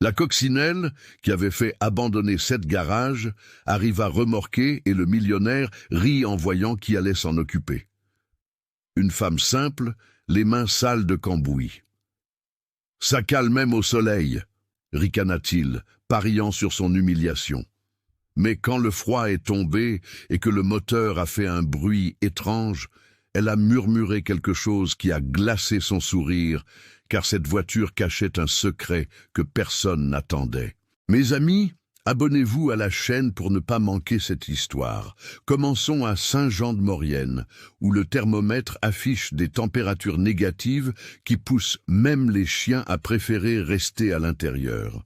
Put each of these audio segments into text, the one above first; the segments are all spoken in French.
La coccinelle, qui avait fait abandonner 7 garages, arriva remorquée et le millionnaire rit en voyant qui allait s'en occuper. Une femme simple, les mains sales de cambouis. « Ça cale même au soleil !» ricana-t-il, pariant sur son humiliation. Mais quand le froid est tombé et que le moteur a fait un bruit étrange, elle a murmuré quelque chose qui a glacé son sourire, car cette voiture cachait un secret que personne n'attendait. Mes amis, abonnez-vous à la chaîne pour ne pas manquer cette histoire. Commençons à Saint-Jean-de-Maurienne, où le thermomètre affiche des températures négatives qui poussent même les chiens à préférer rester à l'intérieur.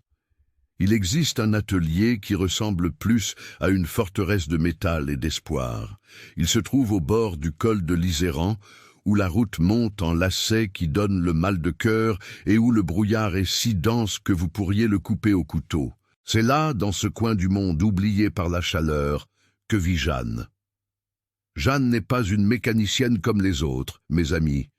Il existe un atelier qui ressemble plus à une forteresse de métal et d'espoir. Il se trouve au bord du col de l'Iséran, où la route monte en lacet qui donne le mal de cœur et où le brouillard est si dense que vous pourriez le couper au couteau. C'est là, dans ce coin du monde oublié par la chaleur, que vit Jeanne. Jeanne n'est pas une mécanicienne comme les autres, mes amis.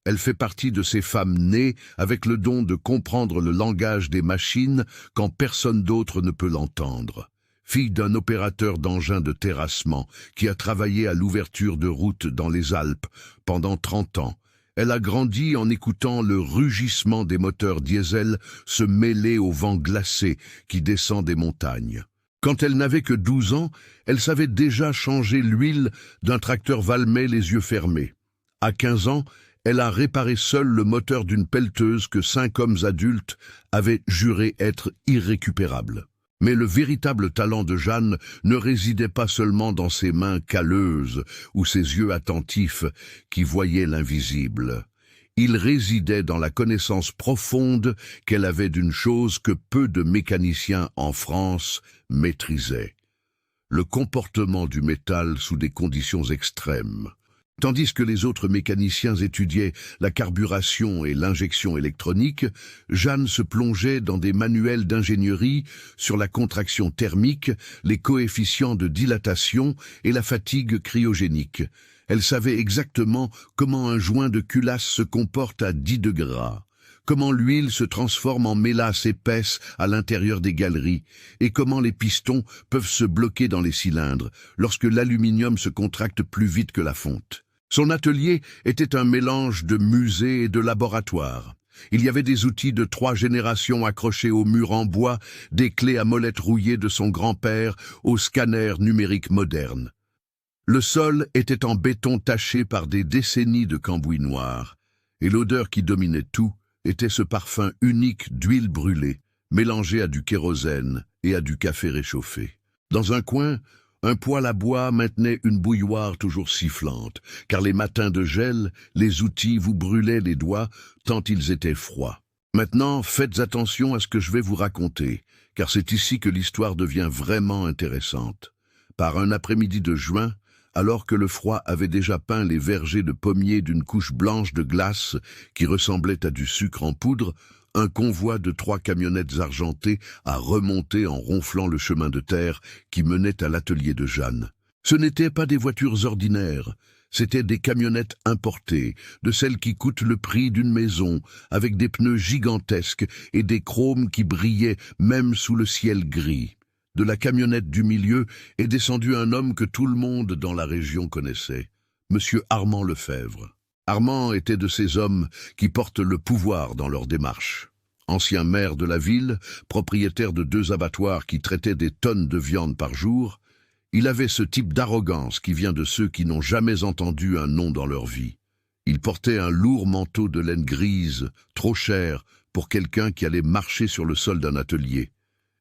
Elle fait partie de ces femmes nées avec le don de comprendre le langage des machines quand personne d'autre ne peut l'entendre. Fille d'un opérateur d'engins de terrassement qui a travaillé à l'ouverture de routes dans les Alpes pendant 30 ans, elle a grandi en écoutant le rugissement des moteurs diesel se mêler au vent glacé qui descend des montagnes. Quand elle n'avait que 12 ans, elle savait déjà changer l'huile d'un tracteur Valmet les yeux fermés. À 15 ans, elle a réparé seule le moteur d'une pelleteuse que 5 hommes adultes avaient juré être irrécupérable. Mais le véritable talent de Jeanne ne résidait pas seulement dans ses mains calleuses ou ses yeux attentifs qui voyaient l'invisible. Il résidait dans la connaissance profonde qu'elle avait d'une chose que peu de mécaniciens en France maîtrisaient: le comportement du métal sous des conditions extrêmes. Tandis que les autres mécaniciens étudiaient la carburation et l'injection électronique, Jeanne se plongeait dans des manuels d'ingénierie sur la contraction thermique, les coefficients de dilatation et la fatigue cryogénique. Elle savait exactement comment un joint de culasse se comporte à 10 degrés, comment l'huile se transforme en mélasse épaisse à l'intérieur des galeries, et comment les pistons peuvent se bloquer dans les cylindres lorsque l'aluminium se contracte plus vite que la fonte. Son atelier était un mélange de musée et de laboratoire. Il y avait des outils de 3 générations accrochés au mur en bois, des clés à molette rouillées de son grand-père au scanner numérique moderne. Le sol était en béton taché par des décennies de cambouis noirs, et l'odeur qui dominait tout était ce parfum unique d'huile brûlée, mélangé à du kérosène et à du café réchauffé. Dans un coin, un poêle à bois maintenait une bouilloire toujours sifflante, car les matins de gel, les outils vous brûlaient les doigts tant ils étaient froids. Maintenant, faites attention à ce que je vais vous raconter, car c'est ici que l'histoire devient vraiment intéressante. Par un après-midi de juin, alors que le froid avait déjà peint les vergers de pommiers d'une couche blanche de glace qui ressemblait à du sucre en poudre, un convoi de 3 camionnettes argentées a remonté en ronflant le chemin de terre qui menait à l'atelier de Jeanne. Ce n'étaient pas des voitures ordinaires, c'étaient des camionnettes importées, de celles qui coûtent le prix d'une maison, avec des pneus gigantesques et des chromes qui brillaient même sous le ciel gris. De la camionnette du milieu est descendu un homme que tout le monde dans la région connaissait, Monsieur Armand Lefebvre. Armand était de ces hommes qui portent le pouvoir dans leur démarche. Ancien maire de la ville, propriétaire de 2 abattoirs qui traitaient des tonnes de viande par jour, il avait ce type d'arrogance qui vient de ceux qui n'ont jamais entendu un nom dans leur vie. Il portait un lourd manteau de laine grise, trop cher pour quelqu'un qui allait marcher sur le sol d'un atelier,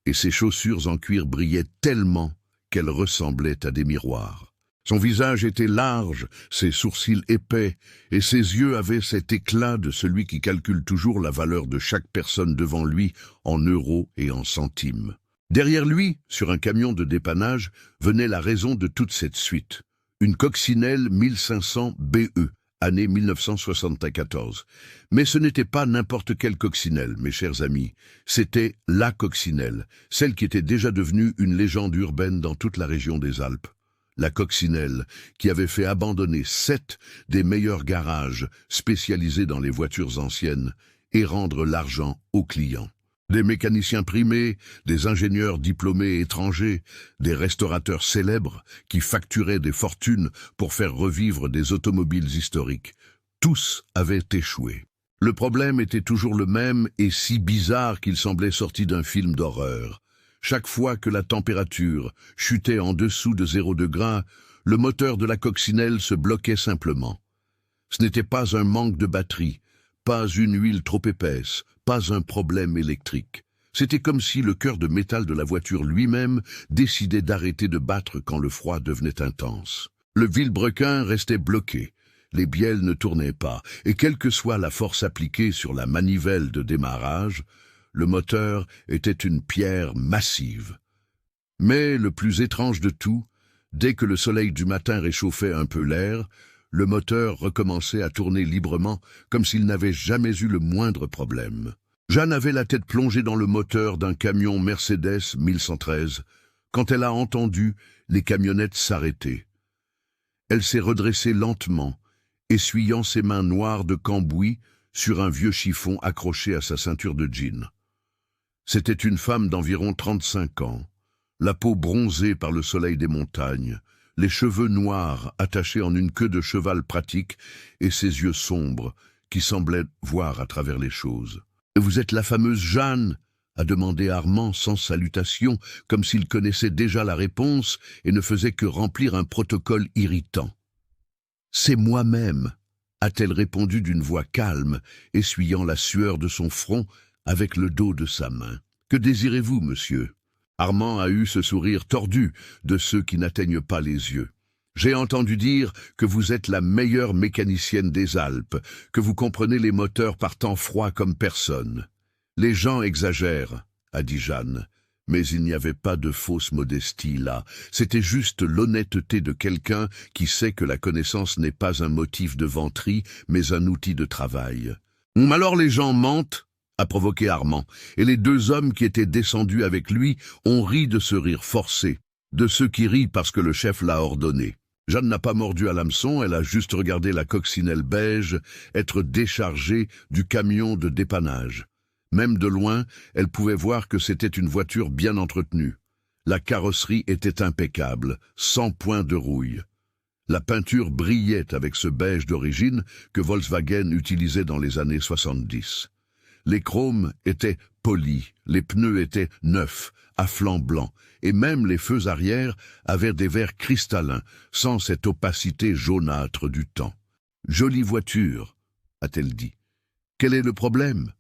et ses chaussures en cuir brillaient tellement qu'elles ressemblaient à des miroirs. Son visage était large, ses sourcils épais, et ses yeux avaient cet éclat de celui qui calcule toujours la valeur de chaque personne devant lui en euros et en centimes. Derrière lui, sur un camion de dépannage, venait la raison de toute cette suite. Une coccinelle 1500 BE, année 1974. Mais ce n'était pas n'importe quelle coccinelle, mes chers amis. C'était la coccinelle, celle qui était déjà devenue une légende urbaine dans toute la région des Alpes. La coccinelle, qui avait fait abandonner 7 des meilleurs garages spécialisés dans les voitures anciennes et rendre l'argent aux clients. Des mécaniciens primés, des ingénieurs diplômés étrangers, des restaurateurs célèbres qui facturaient des fortunes pour faire revivre des automobiles historiques. Tous avaient échoué. Le problème était toujours le même et si bizarre qu'il semblait sorti d'un film d'horreur. Chaque fois que la température chutait en dessous de 0 degré, le moteur de la coccinelle se bloquait simplement. Ce n'était pas un manque de batterie, pas une huile trop épaisse, pas un problème électrique. C'était comme si le cœur de métal de la voiture lui-même décidait d'arrêter de battre quand le froid devenait intense. Le vilebrequin restait bloqué, les bielles ne tournaient pas, et quelle que soit la force appliquée sur la manivelle de démarrage, le moteur était une pierre massive. Mais le plus étrange de tout, dès que le soleil du matin réchauffait un peu l'air, le moteur recommençait à tourner librement, comme s'il n'avait jamais eu le moindre problème. Jeanne avait la tête plongée dans le moteur d'un camion Mercedes 1113, quand elle a entendu les camionnettes s'arrêter. Elle s'est redressée lentement, essuyant ses mains noires de cambouis sur un vieux chiffon accroché à sa ceinture de jean. C'était une femme d'environ 35 ans, la peau bronzée par le soleil des montagnes, les cheveux noirs attachés en une queue de cheval pratique et ses yeux sombres qui semblaient voir à travers les choses. « Vous êtes la fameuse Jeanne ?» a demandé Armand sans salutation, comme s'il connaissait déjà la réponse et ne faisait que remplir un protocole irritant. « C'est moi-même » a-t-elle répondu d'une voix calme, essuyant la sueur de son front avec le dos de sa main. « Que désirez-vous, monsieur ?» Armand a eu ce sourire tordu de ceux qui n'atteignent pas les yeux. « J'ai entendu dire que vous êtes la meilleure mécanicienne des Alpes, que vous comprenez les moteurs par temps froid comme personne. »« Les gens exagèrent, » a dit Jeanne, mais il n'y avait pas de fausse modestie là. C'était juste l'honnêteté de quelqu'un qui sait que la connaissance n'est pas un motif de vanterie, mais un outil de travail. « Alors les gens mentent ?» a provoqué Armand, et les deux hommes qui étaient descendus avec lui ont ri de ce rire forcé, de ceux qui rient parce que le chef l'a ordonné. Jeanne n'a pas mordu à l'hameçon, elle a juste regardé la coccinelle beige être déchargée du camion de dépannage. Même de loin, elle pouvait voir que c'était une voiture bien entretenue. La carrosserie était impeccable, sans point de rouille. La peinture brillait avec ce beige d'origine que Volkswagen utilisait dans les années 70. Les chromes étaient polis, les pneus étaient neufs, à flanc blanc, et même les feux arrière avaient des verres cristallins, sans cette opacité jaunâtre du temps. « Jolie voiture », a-t-elle dit. « Quel est le problème ?»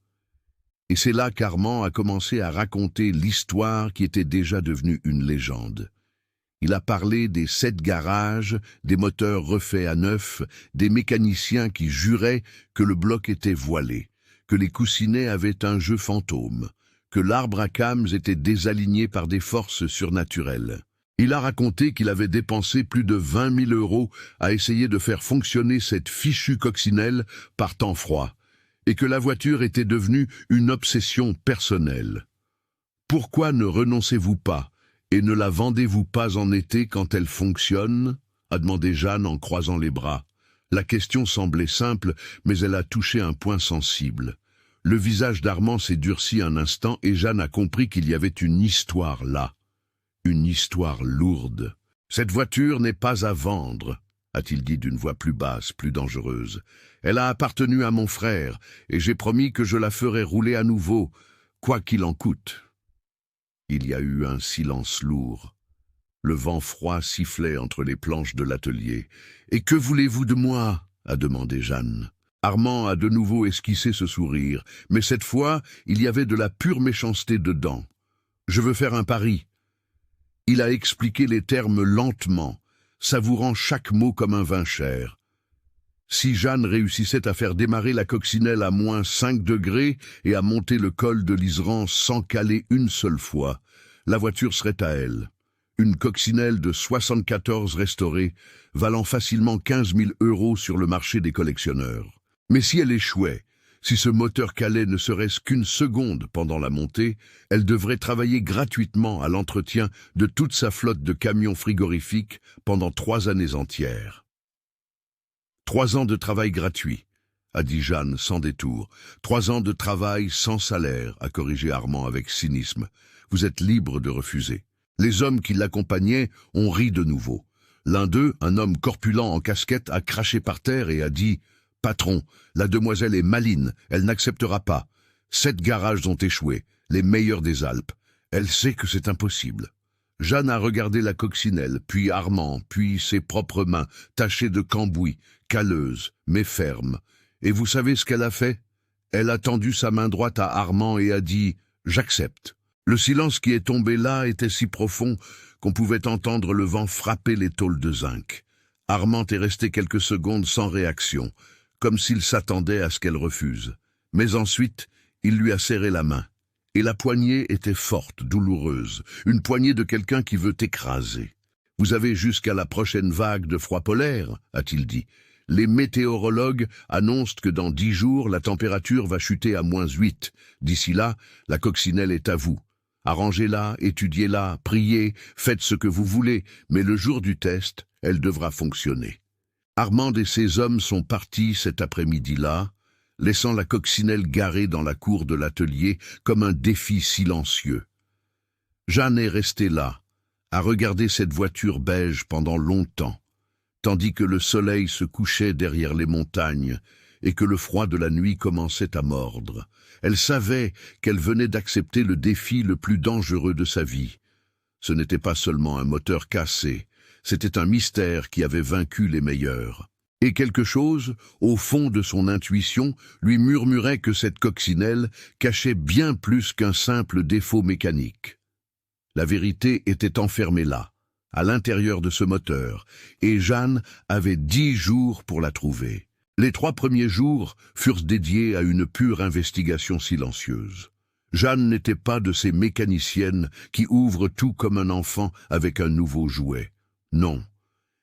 Et c'est là qu'Armand a commencé à raconter l'histoire qui était déjà devenue une légende. Il a parlé des 7 garages, des moteurs refaits à neuf, des mécaniciens qui juraient que le bloc était voilé, que les coussinets avaient un jeu fantôme, que l'arbre à cames était désaligné par des forces surnaturelles. Il a raconté qu'il avait dépensé plus de 20 000 € à essayer de faire fonctionner cette fichue coccinelle par temps froid, et que la voiture était devenue une obsession personnelle. « Pourquoi ne renoncez-vous pas et ne la vendez-vous pas en été quand elle fonctionne ?» a demandé Jeanne en croisant les bras. La question semblait simple, mais elle a touché un point sensible. Le visage d'Armand s'est durci un instant et Jeanne a compris qu'il y avait une histoire là. Une histoire lourde. « Cette voiture n'est pas à vendre », a-t-il dit d'une voix plus basse, plus dangereuse. « Elle a appartenu à mon frère, et j'ai promis que je la ferai rouler à nouveau, quoi qu'il en coûte. » Il y a eu un silence lourd. Le vent froid sifflait entre les planches de l'atelier. « Et que voulez-vous de moi ?» a demandé Jeanne. Armand a de nouveau esquissé ce sourire, mais cette fois, il y avait de la pure méchanceté dedans. « Je veux faire un pari. » Il a expliqué les termes lentement, savourant chaque mot comme un vin cher. Si Jeanne réussissait à faire démarrer la coccinelle à moins 5 degrés et à monter le col de l'Iseran sans caler une seule fois, la voiture serait à elle. Une coccinelle de 74 restaurée, valant facilement 15 000 € sur le marché des collectionneurs. Mais si elle échouait, si ce moteur calait ne serait-ce qu'une seconde pendant la montée, elle devrait travailler gratuitement à l'entretien de toute sa flotte de camions frigorifiques pendant 3 années entières. 3 ans de travail gratuit, a dit Jeanne sans détour. 3 ans de travail sans salaire, a corrigé Armand avec cynisme. Vous êtes libre de refuser. Les hommes qui l'accompagnaient ont ri de nouveau. L'un d'eux, un homme corpulent en casquette, a craché par terre et a dit « Patron, la demoiselle est maline, elle n'acceptera pas. 7 garages ont échoué, les meilleurs des Alpes. Elle sait que c'est impossible. » Jeanne a regardé la coccinelle, puis Armand, puis ses propres mains, tachées de cambouis, calleuses, mais fermes. Et vous savez ce qu'elle a fait? Elle a tendu sa main droite à Armand et a dit « J'accepte ». Le silence qui est tombé là était si profond qu'on pouvait entendre le vent frapper les tôles de zinc. Armand est resté quelques secondes sans réaction, comme s'il s'attendait à ce qu'elle refuse. Mais ensuite, il lui a serré la main. Et la poignée était forte, douloureuse, une poignée de quelqu'un qui veut écraser. « Vous avez jusqu'à la prochaine vague de froid polaire » a-t-il dit. « Les météorologues annoncent que dans 10 jours, la température va chuter à -8. D'ici là, la coccinelle est à vous. Arrangez-la, étudiez-la, priez, faites ce que vous voulez, mais le jour du test, elle devra fonctionner. » Armand et ses hommes sont partis cet après-midi-là, laissant la coccinelle garée dans la cour de l'atelier comme un défi silencieux. Jeanne est restée là, à regarder cette voiture beige pendant longtemps, tandis que le soleil se couchait derrière les montagnes et que le froid de la nuit commençait à mordre. Elle savait qu'elle venait d'accepter le défi le plus dangereux de sa vie. Ce n'était pas seulement un moteur cassé, c'était un mystère qui avait vaincu les meilleurs. Et quelque chose, au fond de son intuition, lui murmurait que cette coccinelle cachait bien plus qu'un simple défaut mécanique. La vérité était enfermée là, à l'intérieur de ce moteur, et Jeanne avait 10 jours pour la trouver. Les 3 premiers jours furent dédiés à une pure investigation silencieuse. Jeanne n'était pas de ces mécaniciennes qui ouvrent tout comme un enfant avec un nouveau jouet. Non.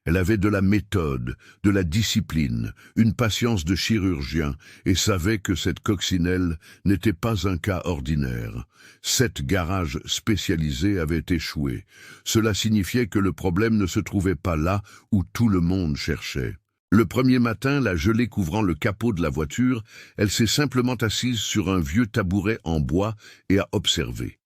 Elle avait de la méthode, de la discipline, une patience de chirurgien et savait que cette coccinelle n'était pas un cas ordinaire. 7 garages spécialisés avaient échoué. Cela signifiait que le problème ne se trouvait pas là où tout le monde cherchait. Le premier matin, la gelée couvrant le capot de la voiture, elle s'est simplement assise sur un vieux tabouret en bois et a observé.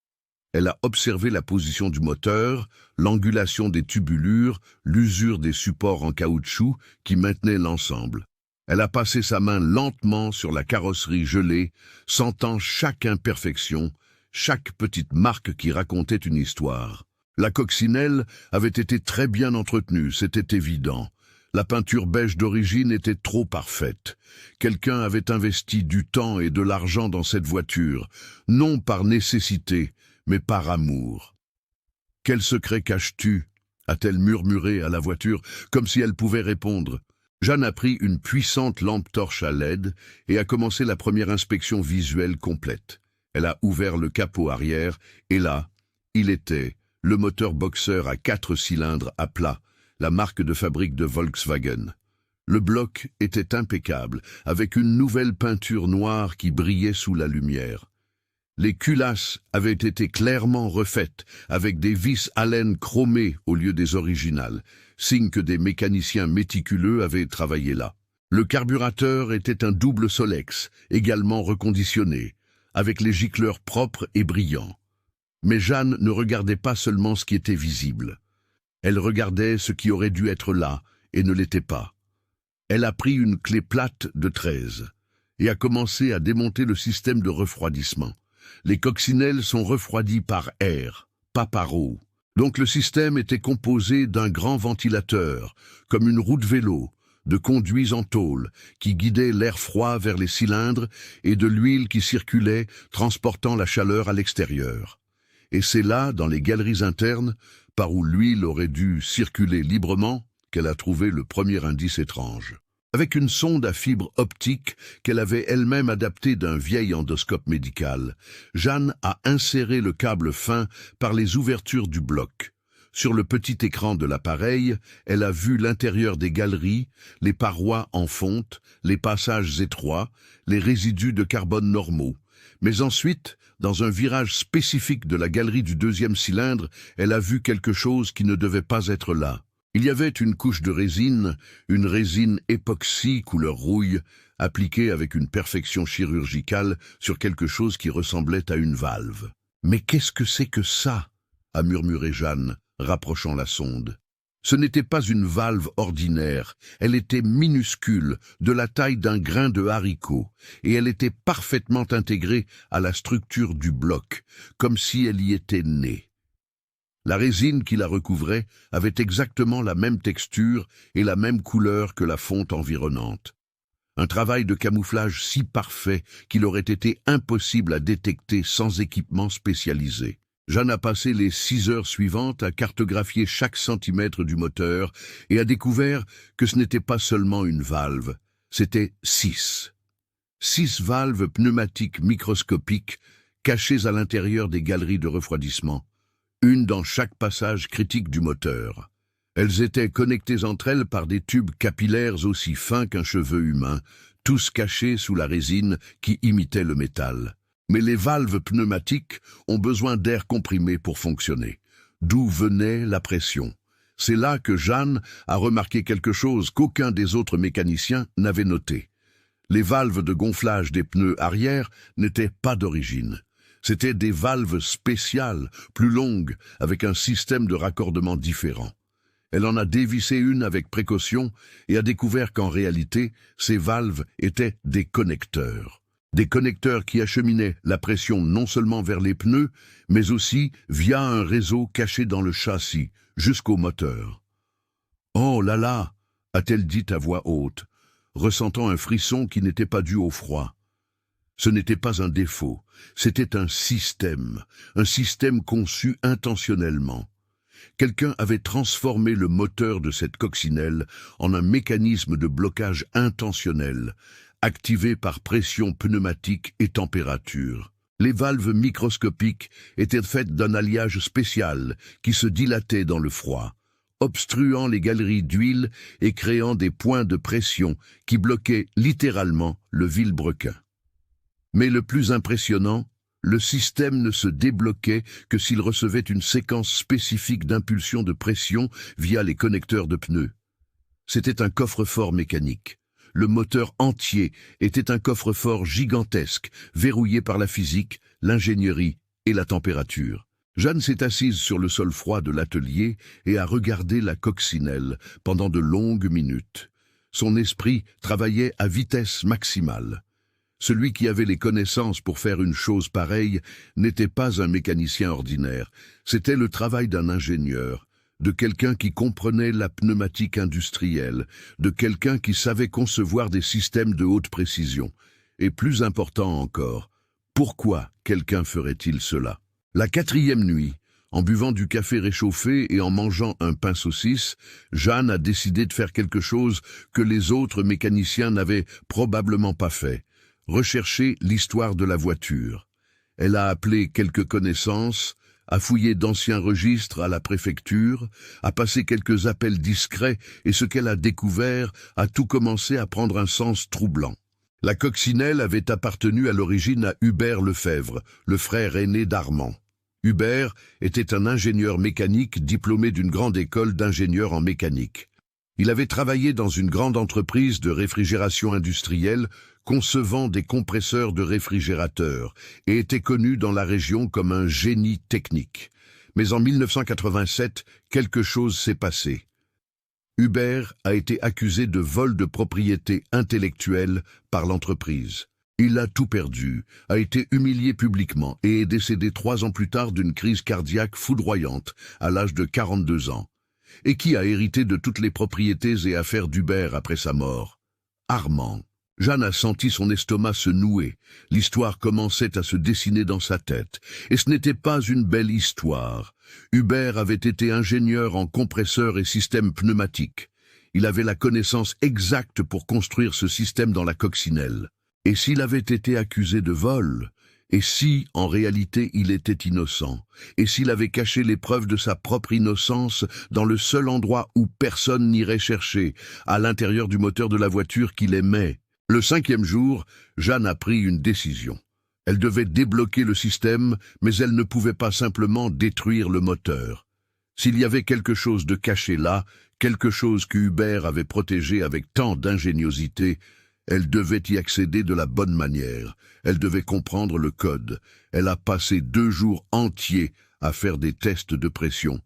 Elle a observé la position du moteur, l'angulation des tubulures, l'usure des supports en caoutchouc qui maintenaient l'ensemble. Elle a passé sa main lentement sur la carrosserie gelée, sentant chaque imperfection, chaque petite marque qui racontait une histoire. La coccinelle avait été très bien entretenue, c'était évident. La peinture beige d'origine était trop parfaite. Quelqu'un avait investi du temps et de l'argent dans cette voiture, non par nécessité, mais par amour. « Quel secret caches-tu » a-t-elle murmuré à la voiture, comme si elle pouvait répondre. Jeanne a pris une puissante lampe torche à LED et a commencé la première inspection visuelle complète. Elle a ouvert le capot arrière, et là, il était, le moteur Boxer à 4 cylindres à plat, la marque de fabrique de Volkswagen. Le bloc était impeccable, avec une nouvelle peinture noire qui brillait sous la lumière. Les culasses avaient été clairement refaites, avec des vis Allen chromées au lieu des originales, signe que des mécaniciens méticuleux avaient travaillé là. Le carburateur était un double Solex, également reconditionné, avec les gicleurs propres et brillants. Mais Jeanne ne regardait pas seulement ce qui était visible. Elle regardait ce qui aurait dû être là et ne l'était pas. Elle a pris une clé plate de 13 et a commencé à démonter le système de refroidissement. Les coccinelles sont refroidies par air, pas par eau. Donc le système était composé d'un grand ventilateur, comme une roue de vélo, de conduits en tôle qui guidaient l'air froid vers les cylindres et de l'huile qui circulait, transportant la chaleur à l'extérieur. Et c'est là, dans les galeries internes, par où l'huile aurait dû circuler librement, qu'elle a trouvé le premier indice étrange. Avec une sonde à fibre optique qu'elle avait elle-même adaptée d'un vieil endoscope médical, Jeanne a inséré le câble fin par les ouvertures du bloc. Sur le petit écran de l'appareil, elle a vu l'intérieur des galeries, les parois en fonte, les passages étroits, les résidus de carbone normaux. Mais ensuite, dans un virage spécifique de la galerie du 2e cylindre, elle a vu quelque chose qui ne devait pas être là. Il y avait une couche de résine, une résine époxy couleur rouille, appliquée avec une perfection chirurgicale sur quelque chose qui ressemblait à une valve. « Mais qu'est-ce que c'est que ça ?» a murmuré Jeanne, rapprochant la sonde. Ce n'était pas une valve ordinaire, elle était minuscule, de la taille d'un grain de haricot, et elle était parfaitement intégrée à la structure du bloc, comme si elle y était née. La résine qui la recouvrait avait exactement la même texture et la même couleur que la fonte environnante. Un travail de camouflage si parfait qu'il aurait été impossible à détecter sans équipement spécialisé. Jeanne a passé les 6 heures suivantes à cartographier chaque centimètre du moteur et a découvert que ce n'était pas seulement une valve, c'était 6. 6 valves pneumatiques microscopiques cachées à l'intérieur des galeries de refroidissement, une dans chaque passage critique du moteur. Elles étaient connectées entre elles par des tubes capillaires aussi fins qu'un cheveu humain, tous cachés sous la résine qui imitait le métal. Mais les valves pneumatiques ont besoin d'air comprimé pour fonctionner. D'où venait la pression? C'est là que Jeanne a remarqué quelque chose qu'aucun des autres mécaniciens n'avait noté. Les valves de gonflage des pneus arrière n'étaient pas d'origine. C'étaient des valves spéciales, plus longues, avec un système de raccordement différent. Elle en a dévissé une avec précaution et a découvert qu'en réalité, ces valves étaient des connecteurs. Des connecteurs qui acheminaient la pression non seulement vers les pneus, mais aussi via un réseau caché dans le châssis, jusqu'au moteur. « Oh là là !» a-t-elle dit à voix haute, ressentant un frisson qui n'était pas dû au froid. Ce n'était pas un défaut, c'était un système conçu intentionnellement. Quelqu'un avait transformé le moteur de cette coccinelle en un mécanisme de blocage intentionnel, activé par pression pneumatique et température. Les valves microscopiques étaient faites d'un alliage spécial qui se dilatait dans le froid, obstruant les galeries d'huile et créant des points de pression qui bloquaient littéralement le vilebrequin. Mais le plus impressionnant, le système ne se débloquait que s'il recevait une séquence spécifique d'impulsion de pression via les connecteurs de pneus. C'était un coffre-fort mécanique. Le moteur entier était un coffre-fort gigantesque, verrouillé par la physique, l'ingénierie et la température. Jeanne s'est assise sur le sol froid de l'atelier et a regardé la coccinelle pendant de longues minutes. Son esprit travaillait à vitesse maximale. Celui qui avait les connaissances pour faire une chose pareille n'était pas un mécanicien ordinaire, c'était le travail d'un ingénieur, de quelqu'un qui comprenait la pneumatique industrielle, de quelqu'un qui savait concevoir des systèmes de haute précision. Et plus important encore, pourquoi quelqu'un ferait-il cela? La 4e nuit, en buvant du café réchauffé et en mangeant un pain saucisse, Jeanne a décidé de faire quelque chose que les autres mécaniciens n'avaient probablement pas fait. Rechercher l'histoire de la voiture. Elle a appelé quelques connaissances, a fouillé d'anciens registres à la préfecture, a passé quelques appels discrets et ce qu'elle a découvert a tout commencé à prendre un sens troublant. La coccinelle avait appartenu à l'origine à Hubert Lefebvre, le frère aîné d'Armand. Hubert était un ingénieur mécanique diplômé d'une grande école d'ingénieurs en mécanique. Il avait travaillé dans une grande entreprise de réfrigération industrielle, concevant des compresseurs de réfrigérateurs, et était connu dans la région comme un génie technique. Mais en 1987, quelque chose s'est passé. Hubert a été accusé de vol de propriété intellectuelle par l'entreprise. Il a tout perdu, a été humilié publiquement et est décédé 3 ans plus tard d'une crise cardiaque foudroyante, à l'âge de 42 ans. Et qui a hérité de toutes les propriétés et affaires d'Hubert après sa mort? Armand. Jeanne a senti son estomac se nouer. L'histoire commençait à se dessiner dans sa tête. Et ce n'était pas une belle histoire. Hubert avait été ingénieur en compresseurs et systèmes pneumatiques. Il avait la connaissance exacte pour construire ce système dans la coccinelle. Et s'il avait été accusé de vol? Et si, en réalité, il était innocent? Et s'il avait caché les preuves de sa propre innocence dans le seul endroit où personne n'irait chercher, à l'intérieur du moteur de la voiture qu'il aimait? Le 5e jour, Jeanne a pris une décision. Elle devait débloquer le système, mais elle ne pouvait pas simplement détruire le moteur. S'il y avait quelque chose de caché là, quelque chose que Hubert avait protégé avec tant d'ingéniosité, Elle devait y accéder de la bonne manière. Elle devait comprendre le code. Elle a passé 2 jours entiers à faire des tests de pression,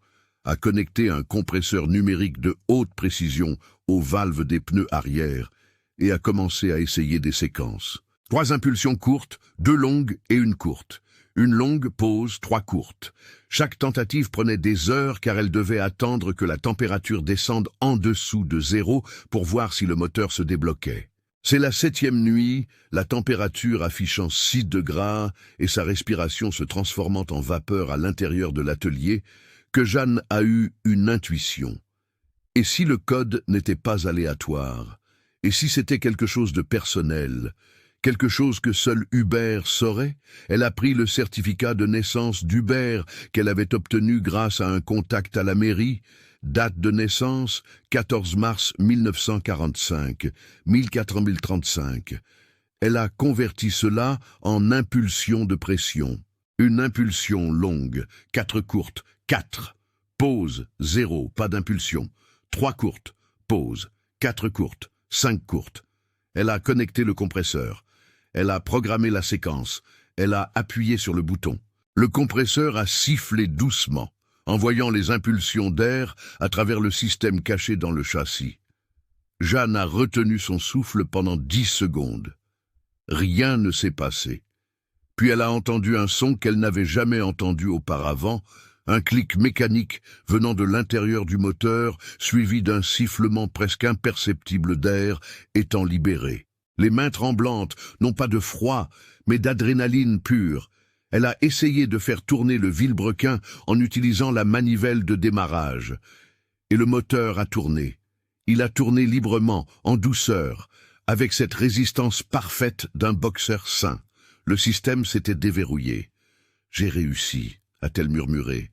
à connecter un compresseur numérique de haute précision aux valves des pneus arrière et à commencer à essayer des séquences. 3 impulsions courtes, 2 longues et une courte. Une longue, pause, 3 courtes. Chaque tentative prenait des heures car elle devait attendre que la température descende en dessous de 0 pour voir si le moteur se débloquait. C'est la 7e nuit, la température affichant 6 degrés et sa respiration se transformant en vapeur à l'intérieur de l'atelier, que Jeanne a eu une intuition. Et si le code n'était pas aléatoire? Et si c'était quelque chose de personnel? Quelque chose que seul Hubert saurait? Elle a pris le certificat de naissance d'Hubert qu'elle avait obtenu grâce à un contact à la mairie. Date de naissance, 14 mars 1945, 1435. Elle a converti cela en impulsion de pression. Une impulsion longue, 4 courtes, 4. Pause, 0, pas d'impulsion. 3 courtes, pause, 4 courtes, 5 courtes. Elle a connecté le compresseur. Elle a programmé la séquence. Elle a appuyé sur le bouton. Le compresseur a sifflé doucement, envoyant les impulsions d'air à travers le système caché dans le châssis. Jeanne a retenu son souffle pendant 10 secondes. Rien ne s'est passé. Puis elle a entendu un son qu'elle n'avait jamais entendu auparavant, un clic mécanique venant de l'intérieur du moteur, suivi d'un sifflement presque imperceptible d'air étant libéré. Les mains tremblantes, non pas de froid, mais d'adrénaline pure. Elle a essayé de faire tourner le vilebrequin en utilisant la manivelle de démarrage. Et le moteur a tourné. Il a tourné librement, en douceur, avec cette résistance parfaite d'un boxeur sain. Le système s'était déverrouillé. « J'ai réussi », a-t-elle murmuré,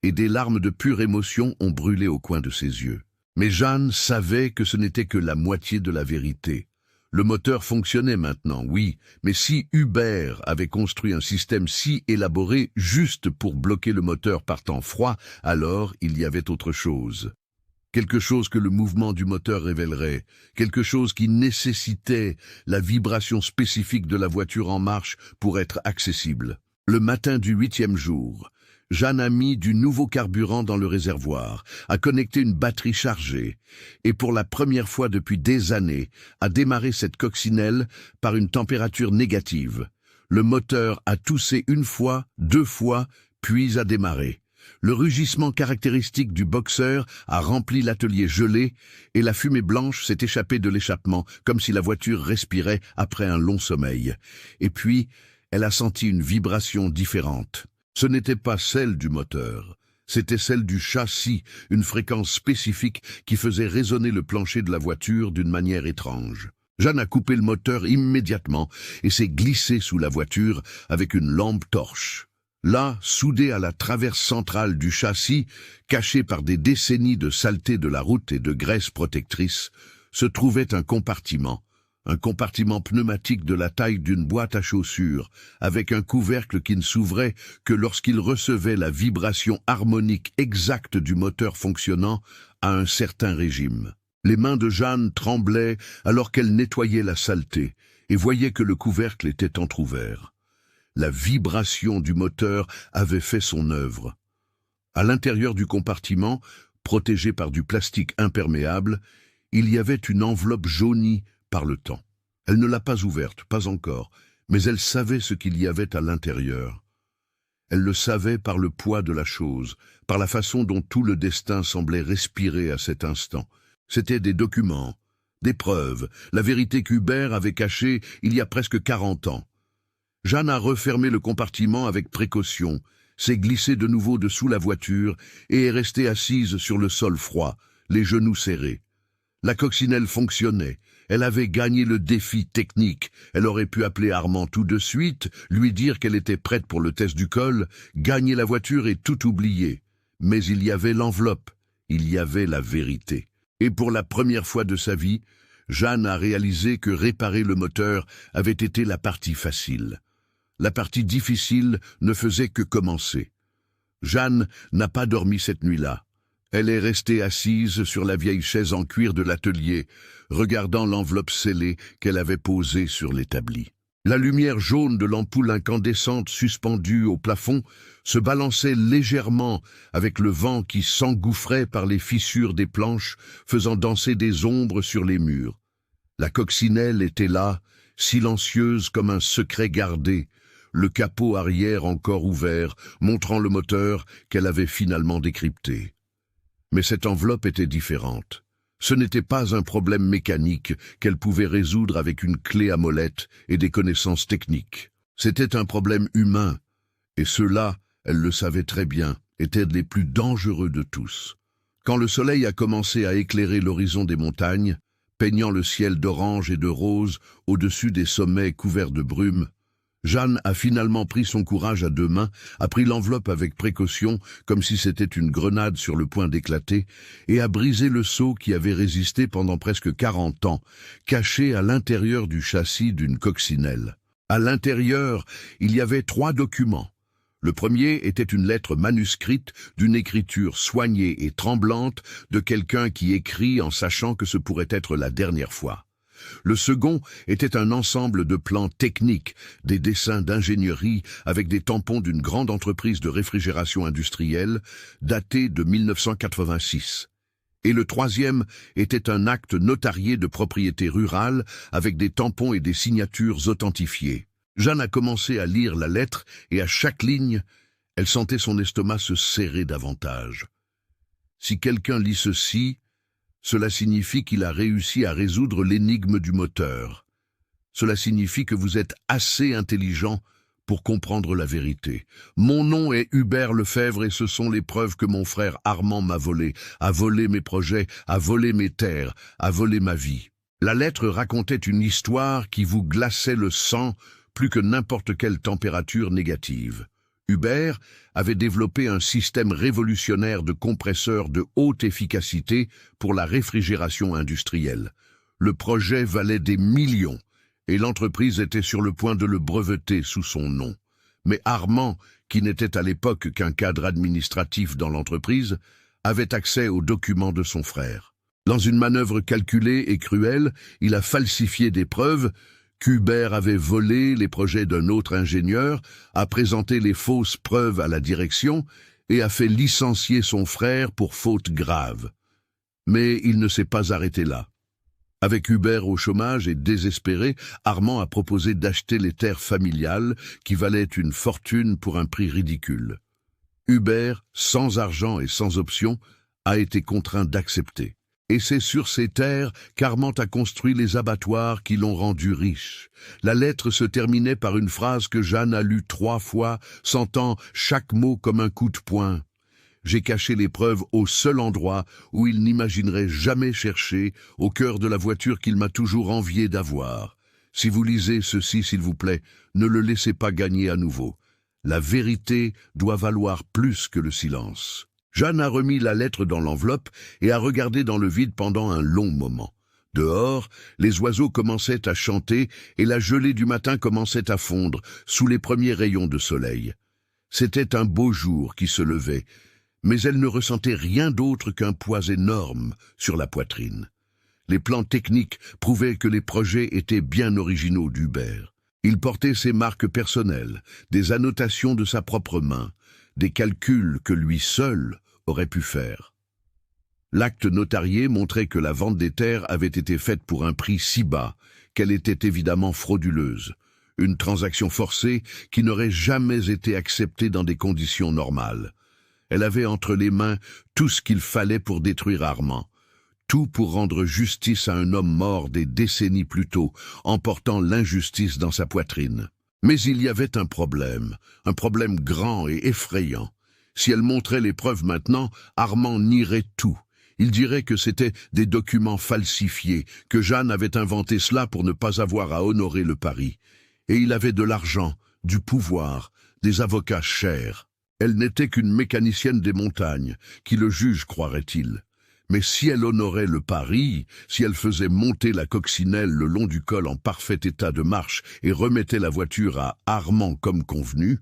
et des larmes de pure émotion ont brûlé au coin de ses yeux. Mais Jeanne savait que ce n'était que la moitié de la vérité. Le moteur fonctionnait maintenant, oui, mais si Hubert avait construit un système si élaboré juste pour bloquer le moteur par temps froid, alors il y avait autre chose. Quelque chose que le mouvement du moteur révélerait, quelque chose qui nécessitait la vibration spécifique de la voiture en marche pour être accessible. Le matin du 8e jour, Jeanne a mis du nouveau carburant dans le réservoir, a connecté une batterie chargée et pour la première fois depuis des années a démarré cette coccinelle par une température négative. Le moteur a toussé 1 fois, 2 fois, puis a démarré. Le rugissement caractéristique du boxeur a rempli l'atelier gelé et la fumée blanche s'est échappée de l'échappement comme si la voiture respirait après un long sommeil. Et puis, elle a senti une vibration différente. Ce n'était pas celle du moteur, c'était celle du châssis, une fréquence spécifique qui faisait résonner le plancher de la voiture d'une manière étrange. Jeanne a coupé le moteur immédiatement et s'est glissée sous la voiture avec une lampe torche. Là, soudée à la traverse centrale du châssis, cachée par des décennies de saleté de la route et de graisse protectrice, se trouvait un compartiment pneumatique de la taille d'une boîte à chaussures, avec un couvercle qui ne s'ouvrait que lorsqu'il recevait la vibration harmonique exacte du moteur fonctionnant à un certain régime. Les mains de Jeanne tremblaient alors qu'elle nettoyait la saleté et voyait que le couvercle était entrouvert. La vibration du moteur avait fait son œuvre. À l'intérieur du compartiment, protégé par du plastique imperméable, il y avait une enveloppe jaunie par le temps. Elle ne l'a pas ouverte, pas encore, mais elle savait ce qu'il y avait à l'intérieur. Elle le savait par le poids de la chose, par la façon dont tout le destin semblait respirer à cet instant. C'étaient des documents, des preuves, la vérité qu'Hubert avait cachée il y a presque 40 ans. Jeanne a refermé le compartiment avec précaution, s'est glissée de nouveau dessous la voiture et est restée assise sur le sol froid, les genoux serrés. La coccinelle fonctionnait. Elle avait gagné le défi technique. Elle aurait pu appeler Armand tout de suite, lui dire qu'elle était prête pour le test du col, gagner la voiture et tout oublier. Mais il y avait l'enveloppe, il y avait la vérité. Et pour la première fois de sa vie, Jeanne a réalisé que réparer le moteur avait été la partie facile. La partie difficile ne faisait que commencer. Jeanne n'a pas dormi cette nuit-là. Elle est restée assise sur la vieille chaise en cuir de l'atelier, regardant l'enveloppe scellée qu'elle avait posée sur l'établi. La lumière jaune de l'ampoule incandescente suspendue au plafond se balançait légèrement avec le vent qui s'engouffrait par les fissures des planches, faisant danser des ombres sur les murs. La coccinelle était là, silencieuse comme un secret gardé, le capot arrière encore ouvert, montrant le moteur qu'elle avait finalement décrypté. Mais cette enveloppe était différente. Ce n'était pas un problème mécanique qu'elle pouvait résoudre avec une clé à molette et des connaissances techniques. C'était un problème humain, et ceux-là, elle le savait très bien, étaient les plus dangereux de tous. Quand le soleil a commencé à éclairer l'horizon des montagnes, peignant le ciel d'orange et de rose au-dessus des sommets couverts de brume, Jeanne a finalement pris son courage à deux mains, a pris l'enveloppe avec précaution, comme si c'était une grenade sur le point d'éclater, et a brisé le sceau qui avait résisté pendant presque 40 ans, caché à l'intérieur du châssis d'une coccinelle. À l'intérieur, il y avait 3 documents. Le premier était une lettre manuscrite d'une écriture soignée et tremblante de quelqu'un qui écrit en sachant que ce pourrait être la dernière fois. Le second était un ensemble de plans techniques, des dessins d'ingénierie avec des tampons d'une grande entreprise de réfrigération industrielle datés de 1986. Et le troisième était un acte notarié de propriété rurale avec des tampons et des signatures authentifiées. Jeanne a commencé à lire la lettre et à chaque ligne, elle sentait son estomac se serrer davantage. Si quelqu'un lit ceci, cela signifie qu'il a réussi à résoudre l'énigme du moteur. Cela signifie que vous êtes assez intelligent pour comprendre la vérité. Mon nom est Hubert Lefebvre et ce sont les preuves que mon frère Armand m'a volées, a volé mes projets, a volé mes terres, a volé ma vie. La lettre racontait une histoire qui vous glaçait le sang plus que n'importe quelle température négative. Hubert avait développé un système révolutionnaire de compresseurs de haute efficacité pour la réfrigération industrielle. Le projet valait des millions et l'entreprise était sur le point de le breveter sous son nom. Mais Armand, qui n'était à l'époque qu'un cadre administratif dans l'entreprise, avait accès aux documents de son frère. Dans une manœuvre calculée et cruelle, il a falsifié des preuves qu'Hubert avait volé les projets d'un autre ingénieur, a présenté les fausses preuves à la direction et a fait licencier son frère pour faute grave. Mais il ne s'est pas arrêté là. Avec Hubert au chômage et désespéré, Armand a proposé d'acheter les terres familiales qui valaient une fortune pour un prix ridicule. Hubert, sans argent et sans option, a été contraint d'accepter. Et c'est sur ces terres qu'Armand a construit les abattoirs qui l'ont rendu riche. La lettre se terminait par une phrase que Jeanne a lue 3 fois, sentant chaque mot comme un coup de poing. J'ai caché les preuves au seul endroit où il n'imaginerait jamais chercher, au cœur de la voiture qu'il m'a toujours envié d'avoir. Si vous lisez ceci, s'il vous plaît, ne le laissez pas gagner à nouveau. La vérité doit valoir plus que le silence. Jeanne a remis la lettre dans l'enveloppe et a regardé dans le vide pendant un long moment. Dehors, les oiseaux commençaient à chanter et la gelée du matin commençait à fondre sous les premiers rayons de soleil. C'était un beau jour qui se levait, mais elle ne ressentait rien d'autre qu'un poids énorme sur la poitrine. Les plans techniques prouvaient que les projets étaient bien originaux d'Hubert. Il portait ses marques personnelles, des annotations de sa propre main, des calculs que lui seul aurait pu faire. L'acte notarié montrait que la vente des terres avait été faite pour un prix si bas qu'elle était évidemment frauduleuse, une transaction forcée qui n'aurait jamais été acceptée dans des conditions normales. Elle avait entre les mains tout ce qu'il fallait pour détruire Armand, tout pour rendre justice à un homme mort des décennies plus tôt, emportant l'injustice dans sa poitrine. Mais il y avait un problème grand et effrayant. Si elle montrait les preuves maintenant, Armand nierait tout. Il dirait que c'était des documents falsifiés, que Jeanne avait inventé cela pour ne pas avoir à honorer le pari. Et il avait de l'argent, du pouvoir, des avocats chers. Elle n'était qu'une mécanicienne des montagnes, qui le juge, croirait-il. Mais si elle honorait le pari, si elle faisait monter la coccinelle le long du col en parfait état de marche et remettait la voiture à Armand comme convenu,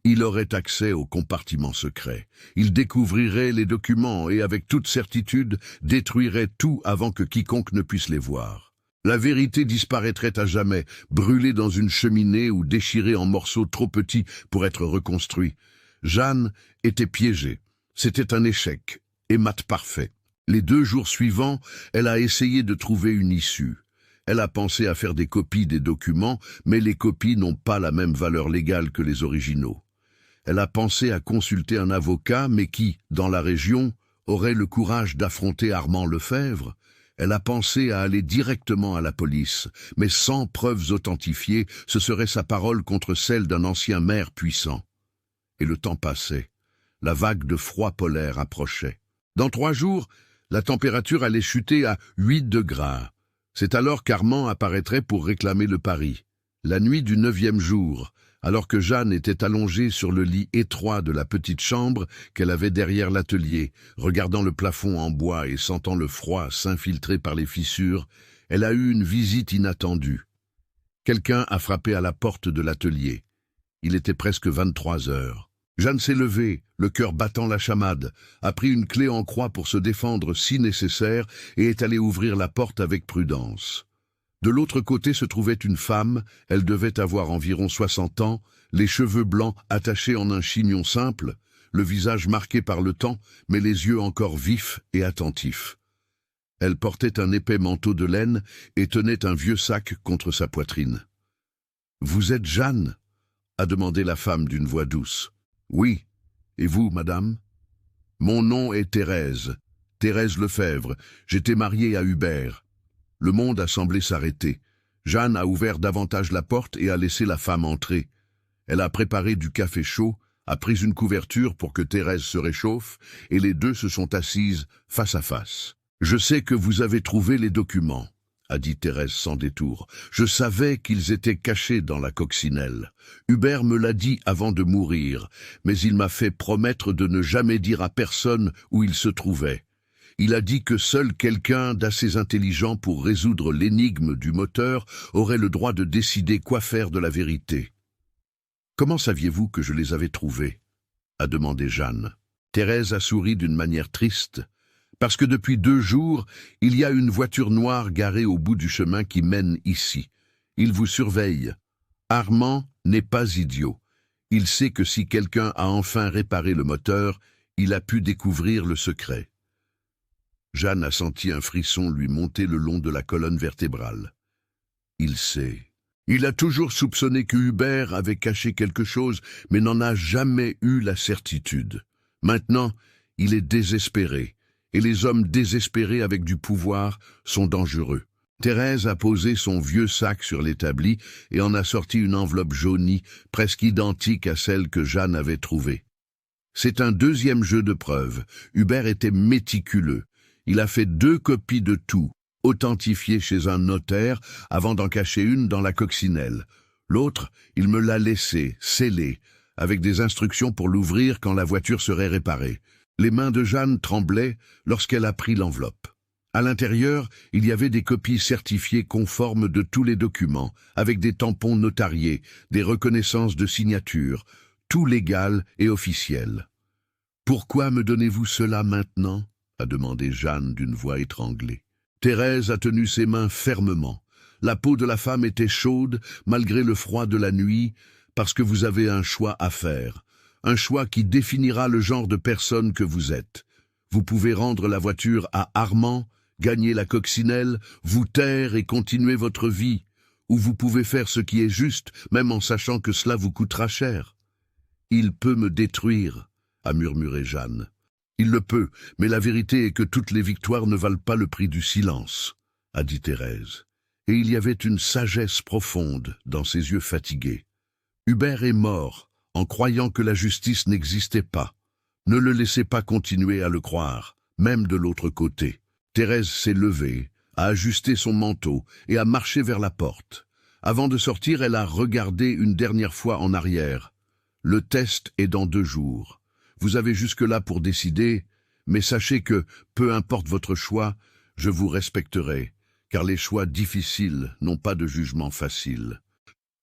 il aurait accès au compartiment secret. Il découvrirait les documents et, avec toute certitude, détruirait tout avant que quiconque ne puisse les voir. La vérité disparaîtrait à jamais, brûlée dans une cheminée ou déchirée en morceaux trop petits pour être reconstruits. Jeanne était piégée. C'était un échec, et mat parfait. Les 2 jours suivants, elle a essayé de trouver une issue. Elle a pensé à faire des copies des documents, mais les copies n'ont pas la même valeur légale que les originaux. Elle a pensé à consulter un avocat, mais qui, dans la région, aurait le courage d'affronter Armand Lefebvre. Elle a pensé à aller directement à la police, mais sans preuves authentifiées, ce serait sa parole contre celle d'un ancien maire puissant. Et le temps passait. La vague de froid polaire approchait. Dans 3 jours, la température allait chuter à 8 degrés. C'est alors qu'Armand apparaîtrait pour réclamer le pari. La nuit du 9e jour, alors que Jeanne était allongée sur le lit étroit de la petite chambre qu'elle avait derrière l'atelier, regardant le plafond en bois et sentant le froid s'infiltrer par les fissures, elle a eu une visite inattendue. Quelqu'un a frappé à la porte de l'atelier. Il était presque 23 heures. Jeanne s'est levée, le cœur battant la chamade, a pris une clé en croix pour se défendre si nécessaire et est allée ouvrir la porte avec prudence. De l'autre côté se trouvait une femme, elle devait avoir environ 60 ans, les cheveux blancs attachés en un chignon simple, le visage marqué par le temps, mais les yeux encore vifs et attentifs. Elle portait un épais manteau de laine et tenait un vieux sac contre sa poitrine. « Vous êtes Jeanne ?» a demandé la femme d'une voix douce. « Oui. Et vous, madame ?»« Mon nom est Thérèse. Thérèse Lefebvre. J'étais mariée à Hubert. » Le monde a semblé s'arrêter. Jeanne a ouvert davantage la porte et a laissé la femme entrer. Elle a préparé du café chaud, a pris une couverture pour que Thérèse se réchauffe, et les deux se sont assises face à face. « Je sais que vous avez trouvé les documents, » a dit Thérèse sans détour. « Je savais qu'ils étaient cachés dans la coccinelle. Hubert me l'a dit avant de mourir, mais il m'a fait promettre de ne jamais dire à personne où ils se trouvaient. Il a dit que seul quelqu'un d'assez intelligent pour résoudre l'énigme du moteur aurait le droit de décider quoi faire de la vérité. « Comment saviez-vous que je les avais trouvés ?» a demandé Jeanne. Thérèse a souri d'une manière triste. « Parce que depuis 2 jours, il y a une voiture noire garée au bout du chemin qui mène ici. Il vous surveille. Armand n'est pas idiot. Il sait que si quelqu'un a enfin réparé le moteur, il a pu découvrir le secret. » Jeanne a senti un frisson lui monter le long de la colonne vertébrale. Il sait. Il a toujours soupçonné que Hubert avait caché quelque chose, mais n'en a jamais eu la certitude. Maintenant, il est désespéré, et les hommes désespérés avec du pouvoir sont dangereux. Thérèse a posé son vieux sac sur l'établi et en a sorti une enveloppe jaunie, presque identique à celle que Jeanne avait trouvée. C'est un 2e jeu de preuve. Hubert était méticuleux. Il a fait 2 copies de tout, authentifiées chez un notaire, avant d'en cacher une dans la coccinelle. L'autre, il me l'a laissée, scellée, avec des instructions pour l'ouvrir quand la voiture serait réparée. Les mains de Jeanne tremblaient lorsqu'elle a pris l'enveloppe. À l'intérieur, il y avait des copies certifiées conformes de tous les documents, avec des tampons notariés, des reconnaissances de signature, tout légal et officiel. « Pourquoi me donnez-vous cela maintenant ?» a demandé Jeanne d'une voix étranglée. Thérèse a tenu ses mains fermement. La peau de la femme était chaude, malgré le froid de la nuit, parce que vous avez un choix à faire. Un choix qui définira le genre de personne que vous êtes. Vous pouvez rendre la voiture à Armand, gagner la coccinelle, vous taire et continuer votre vie. Ou vous pouvez faire ce qui est juste, même en sachant que cela vous coûtera cher. « Il peut me détruire », a murmuré Jeanne. « Il le peut, mais la vérité est que toutes les victoires ne valent pas le prix du silence, » a dit Thérèse. Et il y avait une sagesse profonde dans ses yeux fatigués. Hubert est mort, en croyant que la justice n'existait pas. Ne le laissez pas continuer à le croire, même de l'autre côté. Thérèse s'est levée, a ajusté son manteau et a marché vers la porte. Avant de sortir, elle a regardé une dernière fois en arrière. Le test est dans 2 jours. Vous avez jusque-là pour décider, Mais sachez que, peu importe votre choix, je vous respecterai, car les choix difficiles n'ont pas de jugement facile.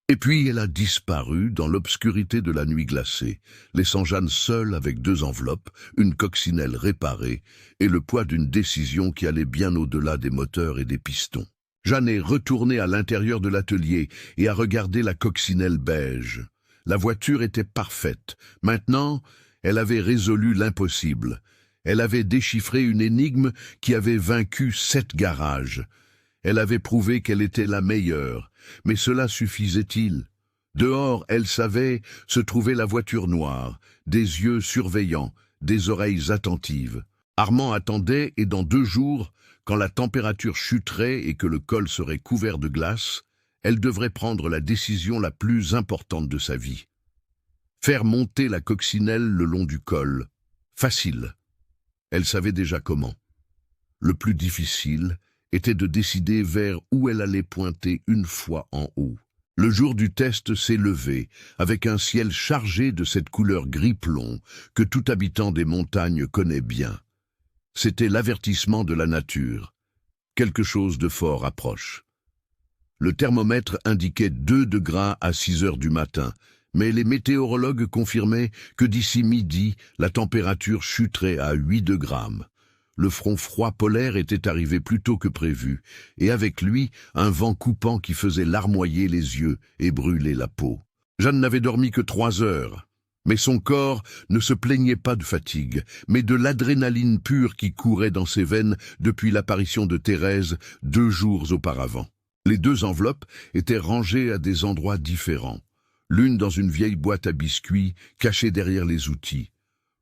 Et puis elle a disparu dans l'obscurité de la nuit glacée, laissant Jeanne seule avec 2 enveloppes, une coccinelle réparée et le poids d'une décision qui allait bien au-delà des moteurs et des pistons. Jeanne est retournée à l'intérieur de l'atelier et a regardé la coccinelle beige. La voiture était parfaite. Maintenant, elle avait résolu l'impossible. Elle avait déchiffré une énigme qui avait vaincu 7 garages. Elle avait prouvé qu'elle était la meilleure. Mais cela suffisait-il? Dehors, elle savait, se trouvait la voiture noire, des yeux surveillants, des oreilles attentives. Armand attendait et dans 2 jours, quand la température chuterait et que le col serait couvert de glace, elle devrait prendre la décision la plus importante de sa vie. Faire monter la coccinelle le long du col. Facile. Elle savait déjà comment. Le plus difficile était de décider vers où elle allait pointer une fois en haut. Le jour du test s'est levé, avec un ciel chargé de cette couleur gris-plomb que tout habitant des montagnes connaît bien. C'était l'avertissement de la nature. Quelque chose de fort approche. Le thermomètre indiquait 2 degrés à 6 heures du matin, mais les météorologues confirmaient que d'ici midi, la température chuterait à 8 degrés. Le front froid polaire était arrivé plus tôt que prévu, et avec lui, un vent coupant qui faisait larmoyer les yeux et brûler la peau. Jeanne n'avait dormi que 3 heures, mais son corps ne se plaignait pas de fatigue, mais de l'adrénaline pure qui courait dans ses veines depuis l'apparition de Thérèse 2 jours auparavant. Les 2 enveloppes étaient rangées à des endroits différents, l'une dans une vieille boîte à biscuits cachée derrière les outils,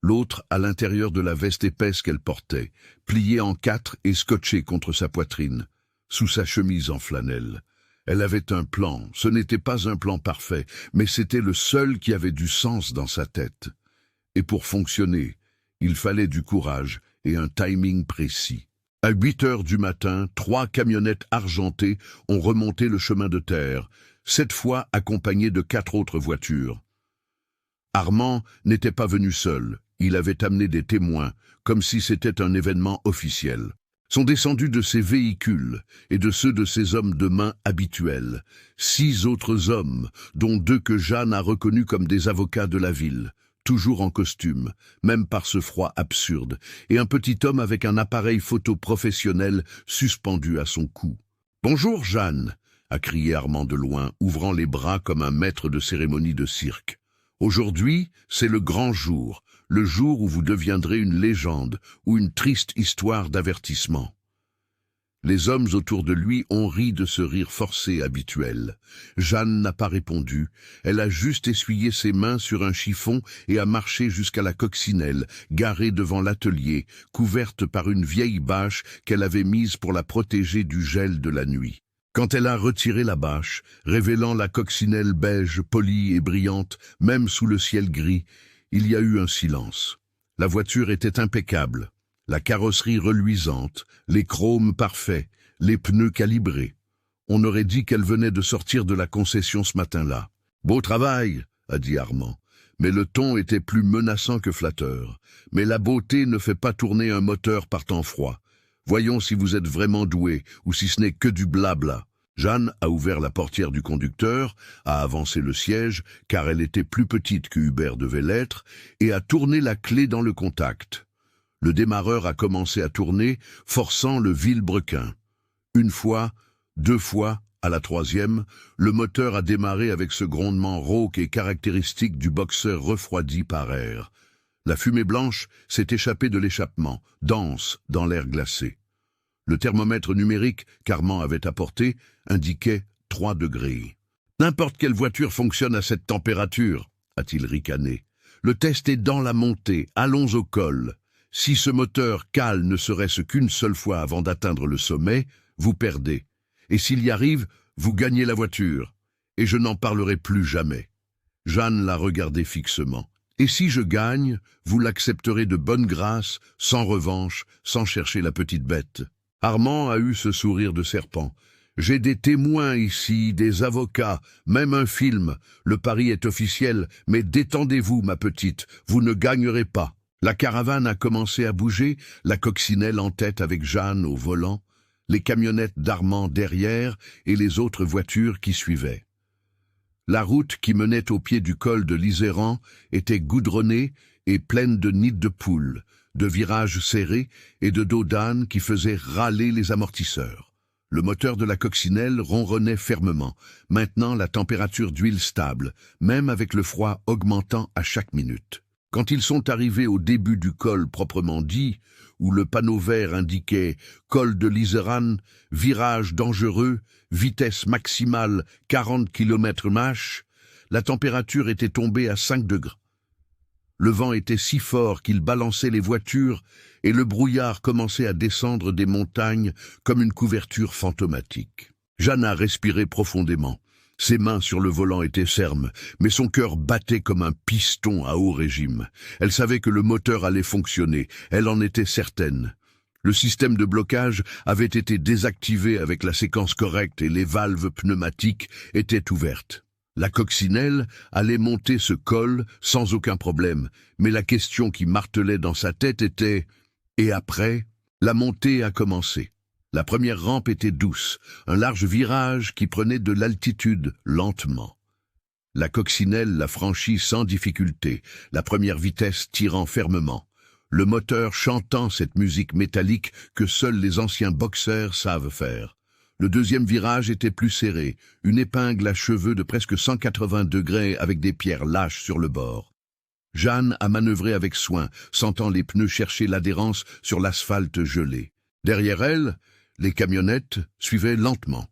l'autre à l'intérieur de la veste épaisse qu'elle portait, pliée en 4 et scotchée contre sa poitrine, sous sa chemise en flanelle. Elle avait un plan, ce n'était pas un plan parfait, mais c'était le seul qui avait du sens dans sa tête. Et pour fonctionner, il fallait du courage et un timing précis. À 8 heures du matin, 3 camionnettes argentées ont remonté le chemin de terre, cette fois accompagnées de 4 autres voitures. Armand n'était pas venu seul. Il avait amené des témoins, comme si c'était un événement officiel. Sont descendus de ses véhicules et de ceux de ses hommes de main habituels. 6 autres hommes, dont 2 que Jeanne a reconnus comme des avocats de la ville, toujours en costume, même par ce froid absurde, et un petit homme avec un appareil photo professionnel suspendu à son cou. « Bonjour, Jeanne !» a crié Armand de loin, ouvrant les bras comme un maître de cérémonie de cirque. « Aujourd'hui, c'est le grand jour, le jour où vous deviendrez une légende ou une triste histoire d'avertissement. » Les hommes autour de lui ont ri de ce rire forcé habituel. Jeanne n'a pas répondu. Elle a juste essuyé ses mains sur un chiffon et a marché jusqu'à la coccinelle, garée devant l'atelier, couverte par une vieille bâche qu'elle avait mise pour la protéger du gel de la nuit. Quand elle a retiré la bâche, révélant la coccinelle beige, polie et brillante, même sous le ciel gris, il y a eu un silence. La voiture était impeccable. La carrosserie reluisante, les chromes parfaits, les pneus calibrés. On aurait dit qu'elle venait de sortir de la concession ce matin-là. « Beau travail !» a dit Armand. Mais le ton était plus menaçant que flatteur. Mais la beauté ne fait pas tourner un moteur par temps froid. Voyons si vous êtes vraiment doué ou si ce n'est que du blabla. Jeanne a ouvert la portière du conducteur, a avancé le siège, car elle était plus petite que Hubert devait l'être, et a tourné la clé dans le contact. Le démarreur a commencé à tourner, forçant le vilebrequin. 1 fois, 2 fois, à la 3e, le moteur a démarré avec ce grondement rauque et caractéristique du boxeur refroidi par air. La fumée blanche s'est échappée de l'échappement, dense dans l'air glacé. Le thermomètre numérique qu'Armand avait apporté indiquait 3 degrés. « N'importe quelle voiture fonctionne à cette température, » a-t-il ricané. « Le test est dans la montée, allons au col. Si ce moteur cale ne serait-ce qu'une seule fois avant d'atteindre le sommet, vous perdez. Et s'il y arrive, vous gagnez la voiture. Et je n'en parlerai plus jamais. » Jeanne l'a regardé fixement. « Et si je gagne, vous l'accepterez de bonne grâce, sans revanche, sans chercher la petite bête. » Armand a eu ce sourire de serpent. « J'ai des témoins ici, des avocats, même un film. Le pari est officiel, mais détendez-vous, ma petite, vous ne gagnerez pas. » La caravane a commencé à bouger, la coccinelle en tête avec Jeanne au volant, les camionnettes d'Armand derrière et les autres voitures qui suivaient. La route qui menait au pied du col de l'Iséran était goudronnée et pleine de nids de poules, de virages serrés et de dos d'âne qui faisaient râler les amortisseurs. Le moteur de la coccinelle ronronnait fermement, maintenant la température d'huile stable, même avec le froid augmentant à chaque minute. Quand ils sont arrivés au début du col proprement dit, où le panneau vert indiquait « Col de l'Iséran, virage dangereux, vitesse maximale 40 km/h », la température était tombée à 5 degrés. Le vent était si fort qu'il balançait les voitures et le brouillard commençait à descendre des montagnes comme une couverture fantomatique. Jeanne a respiré profondément. Ses mains sur le volant étaient fermes, mais son cœur battait comme un piston à haut régime. Elle savait que le moteur allait fonctionner, elle en était certaine. Le système de blocage avait été désactivé avec la séquence correcte et les valves pneumatiques étaient ouvertes. La coccinelle allait monter ce col sans aucun problème, mais la question qui martelait dans sa tête était « Et après ?» La montée a commencé. La première rampe était douce, un large virage qui prenait de l'altitude lentement. La coccinelle la franchit sans difficulté, la première vitesse tirant fermement, le moteur chantant cette musique métallique que seuls les anciens boxeurs savent faire. Le deuxième virage était plus serré, une épingle à cheveux de presque 180 degrés avec des pierres lâches sur le bord. Jeanne a manœuvré avec soin, sentant les pneus chercher l'adhérence sur l'asphalte gelé. Derrière elle, les camionnettes suivaient lentement.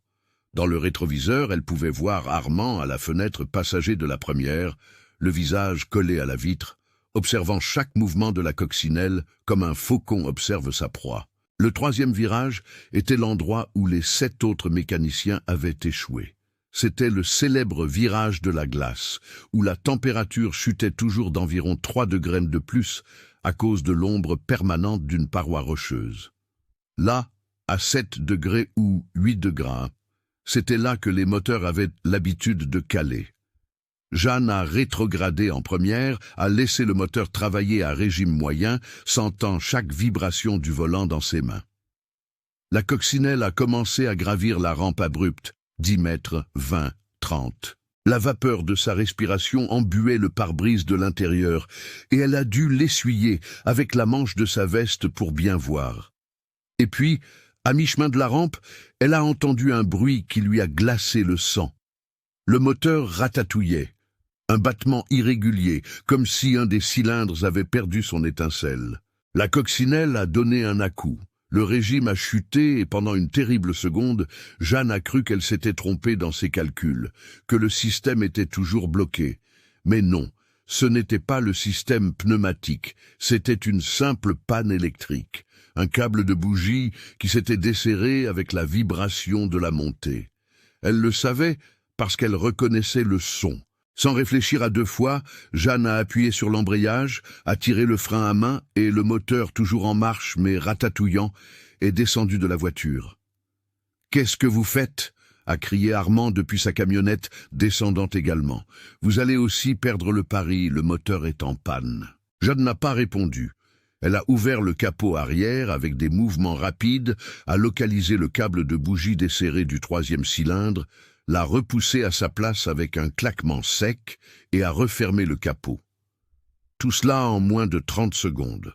Dans le rétroviseur, elle pouvait voir Armand à la fenêtre passager de la première, le visage collé à la vitre, observant chaque mouvement de la coccinelle comme un faucon observe sa proie. Le troisième virage était l'endroit où les 7 autres mécaniciens avaient échoué. C'était le célèbre virage de la glace, où la température chutait toujours d'environ 3 degrés de plus à cause de l'ombre permanente d'une paroi rocheuse. Là, à 7 degrés ou 8 degrés, c'était là que les moteurs avaient l'habitude de caler. Jeanne a rétrogradé en première, a laissé le moteur travailler à régime moyen, sentant chaque vibration du volant dans ses mains. La coccinelle a commencé à gravir la rampe abrupte, 10 mètres, 20, 30. La vapeur de sa respiration embuait le pare-brise de l'intérieur, et elle a dû l'essuyer avec la manche de sa veste pour bien voir. Et puis, à mi-chemin de la rampe, elle a entendu un bruit qui lui a glacé le sang. Le moteur ratatouillait. Un battement irrégulier, comme si un des cylindres avait perdu son étincelle. La coccinelle a donné un à-coup. Le régime a chuté et pendant une terrible seconde, Jeanne a cru qu'elle s'était trompée dans ses calculs, que le système était toujours bloqué. Mais non, ce n'était pas le système pneumatique, c'était une simple panne électrique. Un câble de bougie qui s'était desserré avec la vibration de la montée. Elle le savait parce qu'elle reconnaissait le son. Sans réfléchir à 2 fois, Jeanne a appuyé sur l'embrayage, a tiré le frein à main et le moteur, toujours en marche mais ratatouillant, est descendu de la voiture. « Qu'est-ce que vous faites ?» a crié Armand depuis sa camionnette, descendant également. « Vous allez aussi perdre le pari, le moteur est en panne. » Jeanne n'a pas répondu. Elle a ouvert le capot arrière avec des mouvements rapides, a localisé le câble de bougie desserré du 3e cylindre, l'a repoussé à sa place avec un claquement sec et a refermé le capot. Tout cela en moins de 30 secondes.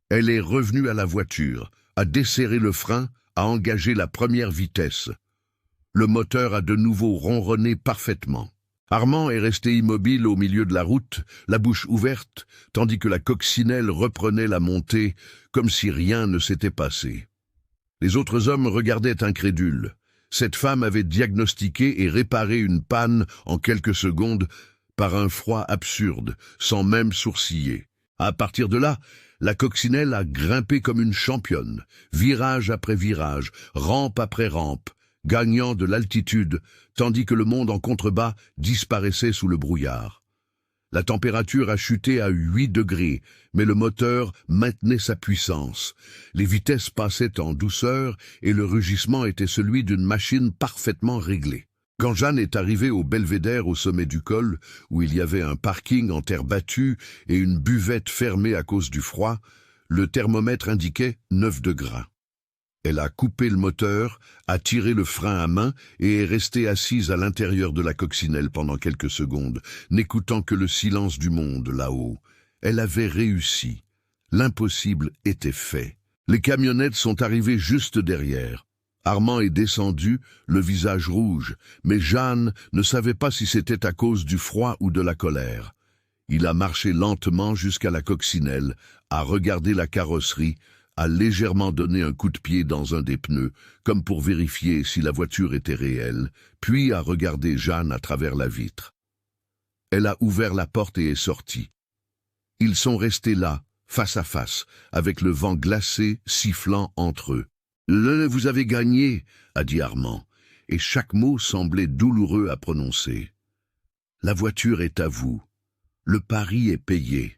Elle est revenue à la voiture, a desserré le frein, a engagé la première vitesse. Le moteur a de nouveau ronronné parfaitement. Armand est resté immobile au milieu de la route, la bouche ouverte, tandis que la coccinelle reprenait la montée comme si rien ne s'était passé. Les autres hommes regardaient incrédules. Cette femme avait diagnostiqué et réparé une panne en quelques secondes par un froid absurde, sans même sourciller. À partir de là, la coccinelle a grimpé comme une championne, virage après virage, rampe après rampe, gagnant de l'altitude, tandis que le monde en contrebas disparaissait sous le brouillard. La température a chuté à 8 degrés, mais le moteur maintenait sa puissance. Les vitesses passaient en douceur et le rugissement était celui d'une machine parfaitement réglée. Quand Jeanne est arrivée au belvédère au sommet du col, où il y avait un parking en terre battue et une buvette fermée à cause du froid, le thermomètre indiquait 9 degrés. Elle a coupé le moteur, a tiré le frein à main et est restée assise à l'intérieur de la coccinelle pendant quelques secondes, n'écoutant que le silence du monde là-haut. Elle avait réussi. L'impossible était fait. Les camionnettes sont arrivées juste derrière. Armand est descendu, le visage rouge, mais Jeanne ne savait pas si c'était à cause du froid ou de la colère. Il a marché lentement jusqu'à la coccinelle, a regardé la carrosserie, a légèrement donné un coup de pied dans un des pneus, comme pour vérifier si la voiture était réelle, puis a regardé Jeanne à travers la vitre. Elle a ouvert la porte et est sortie. Ils sont restés là, face à face, avec le vent glacé sifflant entre eux. « Vous avez gagné », a dit Armand, et chaque mot semblait douloureux à prononcer. « La voiture est à vous. Le pari est payé. »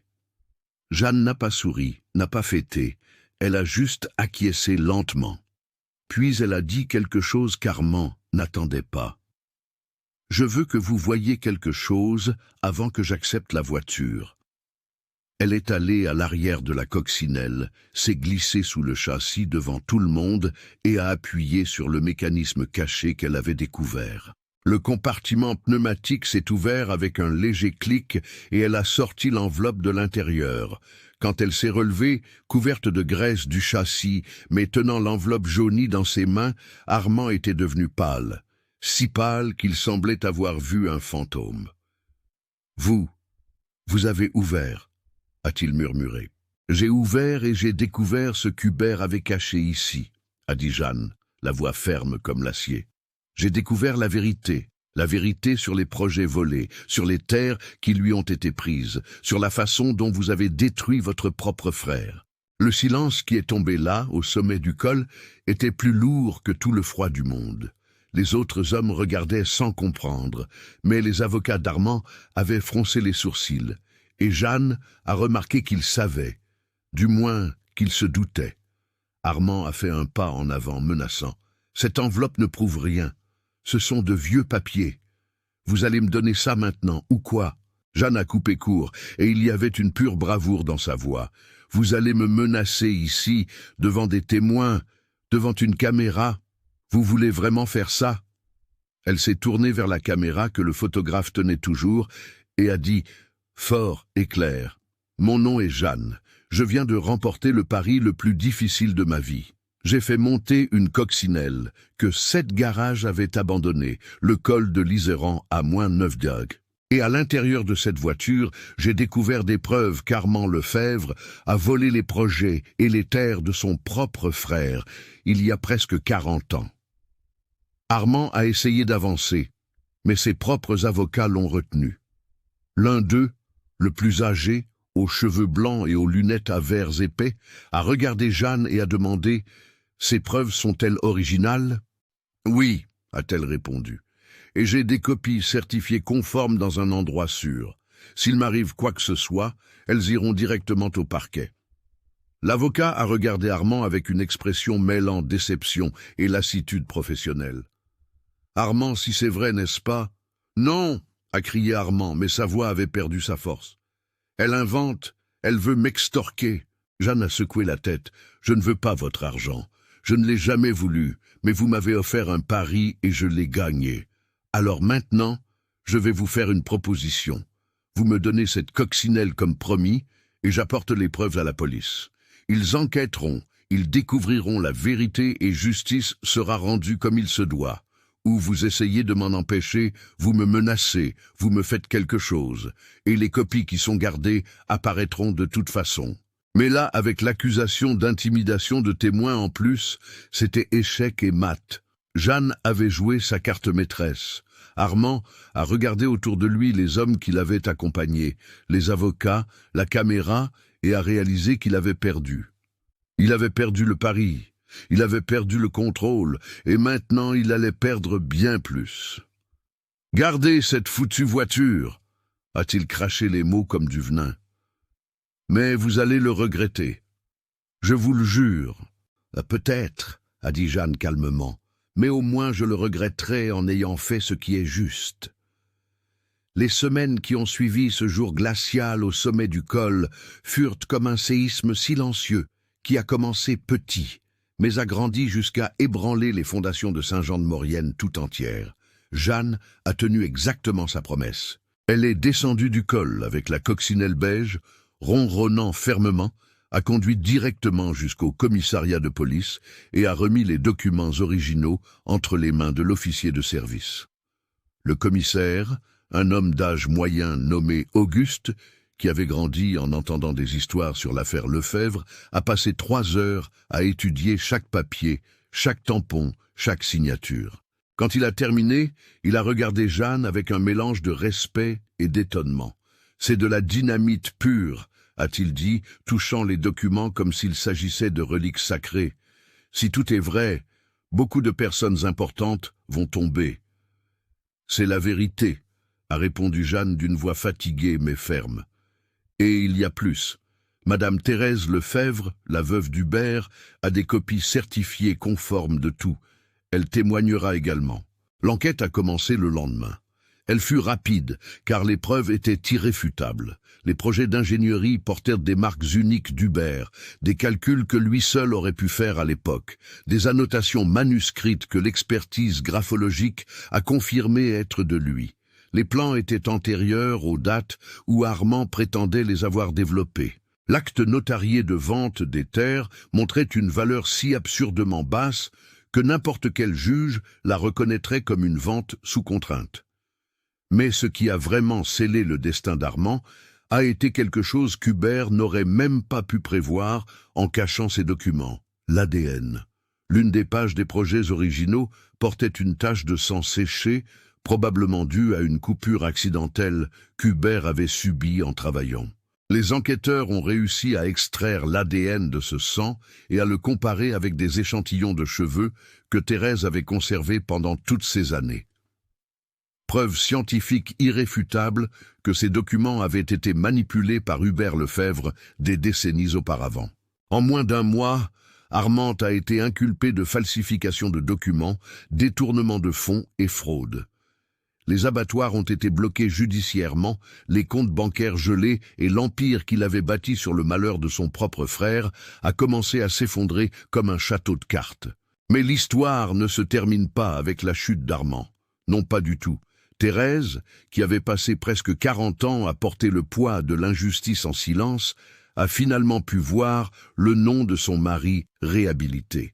Jeanne n'a pas souri, n'a pas fêté. Elle a juste acquiescé lentement. Puis elle a dit quelque chose qu'Armand n'attendait pas. « Je veux que vous voyiez quelque chose avant que j'accepte la voiture. » Elle est allée à l'arrière de la coccinelle, s'est glissée sous le châssis devant tout le monde et a appuyé sur le mécanisme caché qu'elle avait découvert. Le compartiment pneumatique s'est ouvert avec un léger clic et elle a sorti l'enveloppe de l'intérieur. Quand elle s'est relevée, couverte de graisse du châssis, mais tenant l'enveloppe jaunie dans ses mains, Armand était devenu pâle, si pâle qu'il semblait avoir vu un fantôme. « Vous avez ouvert », a-t-il murmuré. « J'ai ouvert et j'ai découvert ce qu'Hubert avait caché ici », a dit Jeanne, la voix ferme comme l'acier. « J'ai découvert la vérité sur les projets volés, sur les terres qui lui ont été prises, sur la façon dont vous avez détruit votre propre frère. » Le silence qui est tombé là, au sommet du col, était plus lourd que tout le froid du monde. Les autres hommes regardaient sans comprendre, mais les avocats d'Armand avaient froncé les sourcils, et Jeanne a remarqué qu'il savait, du moins qu'il se doutait. Armand a fait un pas en avant menaçant. « Cette enveloppe ne prouve rien. Ce sont de vieux papiers. Vous allez me donner ça maintenant, ou quoi ?» Jeanne a coupé court, et il y avait une pure bravoure dans sa voix. « Vous allez me menacer ici, devant des témoins, devant une caméra. Vous voulez vraiment faire ça ?» Elle s'est tournée vers la caméra que le photographe tenait toujours et a dit, fort et clair, « Mon nom est Jeanne. Je viens de remporter le pari le plus difficile de ma vie. J'ai fait monter une coccinelle que 7 garages avaient abandonnée, le col de l'Iseran à moins 9 degrés. Et à l'intérieur de cette voiture, j'ai découvert des preuves qu'Armand Lefebvre a volé les projets et les terres de son propre frère, il y a presque 40 ans. Armand a essayé d'avancer, mais ses propres avocats l'ont retenu. L'un d'eux, le plus âgé, aux cheveux blancs et aux lunettes à verres épais, a regardé Jeanne et a demandé « Ces preuves sont-elles originales ?»« Oui », a-t-elle répondu, « et j'ai des copies certifiées conformes dans un endroit sûr. S'il m'arrive quoi que ce soit, elles iront directement au parquet. » L'avocat a regardé Armand avec une expression mêlant déception et lassitude professionnelle. « Armand, si c'est vrai, n'est-ce pas ?»« Non !» a crié Armand, mais sa voix avait perdu sa force. « Elle invente, elle veut m'extorquer. » Jeanne a secoué la tête. « Je ne veux pas votre argent. Je ne l'ai jamais voulu, mais vous m'avez offert un pari et je l'ai gagné. Alors maintenant, je vais vous faire une proposition. Vous me donnez cette coccinelle comme promis et j'apporte les preuves à la police. Ils enquêteront, ils découvriront la vérité et justice sera rendue comme il se doit. Ou vous essayez de m'en empêcher, vous me menacez, vous me faites quelque chose, et les copies qui sont gardées apparaîtront de toute façon. » Mais là, avec l'accusation d'intimidation de témoins en plus, c'était échec et mat. Jeanne avait joué sa carte maîtresse. Armand a regardé autour de lui les hommes qui l'avaient accompagné, les avocats, la caméra, et a réalisé qu'il avait perdu. Il avait perdu le pari, il avait perdu le contrôle, et maintenant il allait perdre bien plus. « Gardez cette foutue voiture !» a-t-il craché les mots comme du venin. « Mais vous allez le regretter. Je vous le jure. »« Peut-être, » a dit Jeanne calmement, mais au moins je le regretterai en ayant fait ce qui est juste. » Les semaines qui ont suivi ce jour glacial au sommet du col furent comme un séisme silencieux qui a commencé petit, mais a grandi jusqu'à ébranler les fondations de Saint-Jean-de-Maurienne tout entières. Jeanne a tenu exactement sa promesse. Elle est descendue du col avec la coccinelle beige, ronronnant fermement, a conduit directement jusqu'au commissariat de police et a remis les documents originaux entre les mains de l'officier de service. Le commissaire, un homme d'âge moyen nommé Auguste, qui avait grandi en entendant des histoires sur l'affaire Lefebvre, a passé 3 heures à étudier chaque papier, chaque tampon, chaque signature. Quand il a terminé, il a regardé Jeanne avec un mélange de respect et d'étonnement. « C'est de la dynamite pure », a-t-il dit, touchant les documents comme s'il s'agissait de reliques sacrées. « Si tout est vrai, beaucoup de personnes importantes vont tomber. »« C'est la vérité », a répondu Jeanne d'une voix fatiguée mais ferme. « Et il y a plus. Madame Thérèse Lefebvre, la veuve d'Hubert, a des copies certifiées conformes de tout. Elle témoignera également. » L'enquête a commencé le lendemain. Elle fut rapide, car les preuves étaient irréfutables. Les projets d'ingénierie portèrent des marques uniques d'Hubert, des calculs que lui seul aurait pu faire à l'époque, des annotations manuscrites que l'expertise graphologique a confirmé être de lui. Les plans étaient antérieurs aux dates où Armand prétendait les avoir développés. L'acte notarié de vente des terres montrait une valeur si absurdement basse que n'importe quel juge la reconnaîtrait comme une vente sous contrainte. Mais ce qui a vraiment scellé le destin d'Armand a été quelque chose qu'Hubert n'aurait même pas pu prévoir en cachant ses documents, l'ADN. L'une des pages des projets originaux portait une tache de sang séché, probablement due à une coupure accidentelle qu'Hubert avait subie en travaillant. Les enquêteurs ont réussi à extraire l'ADN de ce sang et à le comparer avec des échantillons de cheveux que Thérèse avait conservés pendant toutes ces années. Preuve scientifique irréfutable que ces documents avaient été manipulés par Hubert Lefebvre des décennies auparavant. En moins d'1 mois, Armand a été inculpé de falsification de documents, détournement de fonds et fraude. Les abattoirs ont été bloqués judiciairement, les comptes bancaires gelés et l'empire qu'il avait bâti sur le malheur de son propre frère a commencé à s'effondrer comme un château de cartes. Mais l'histoire ne se termine pas avec la chute d'Armand. Non, pas du tout. Thérèse, qui avait passé presque 40 ans à porter le poids de l'injustice en silence, a finalement pu voir le nom de son mari réhabilité.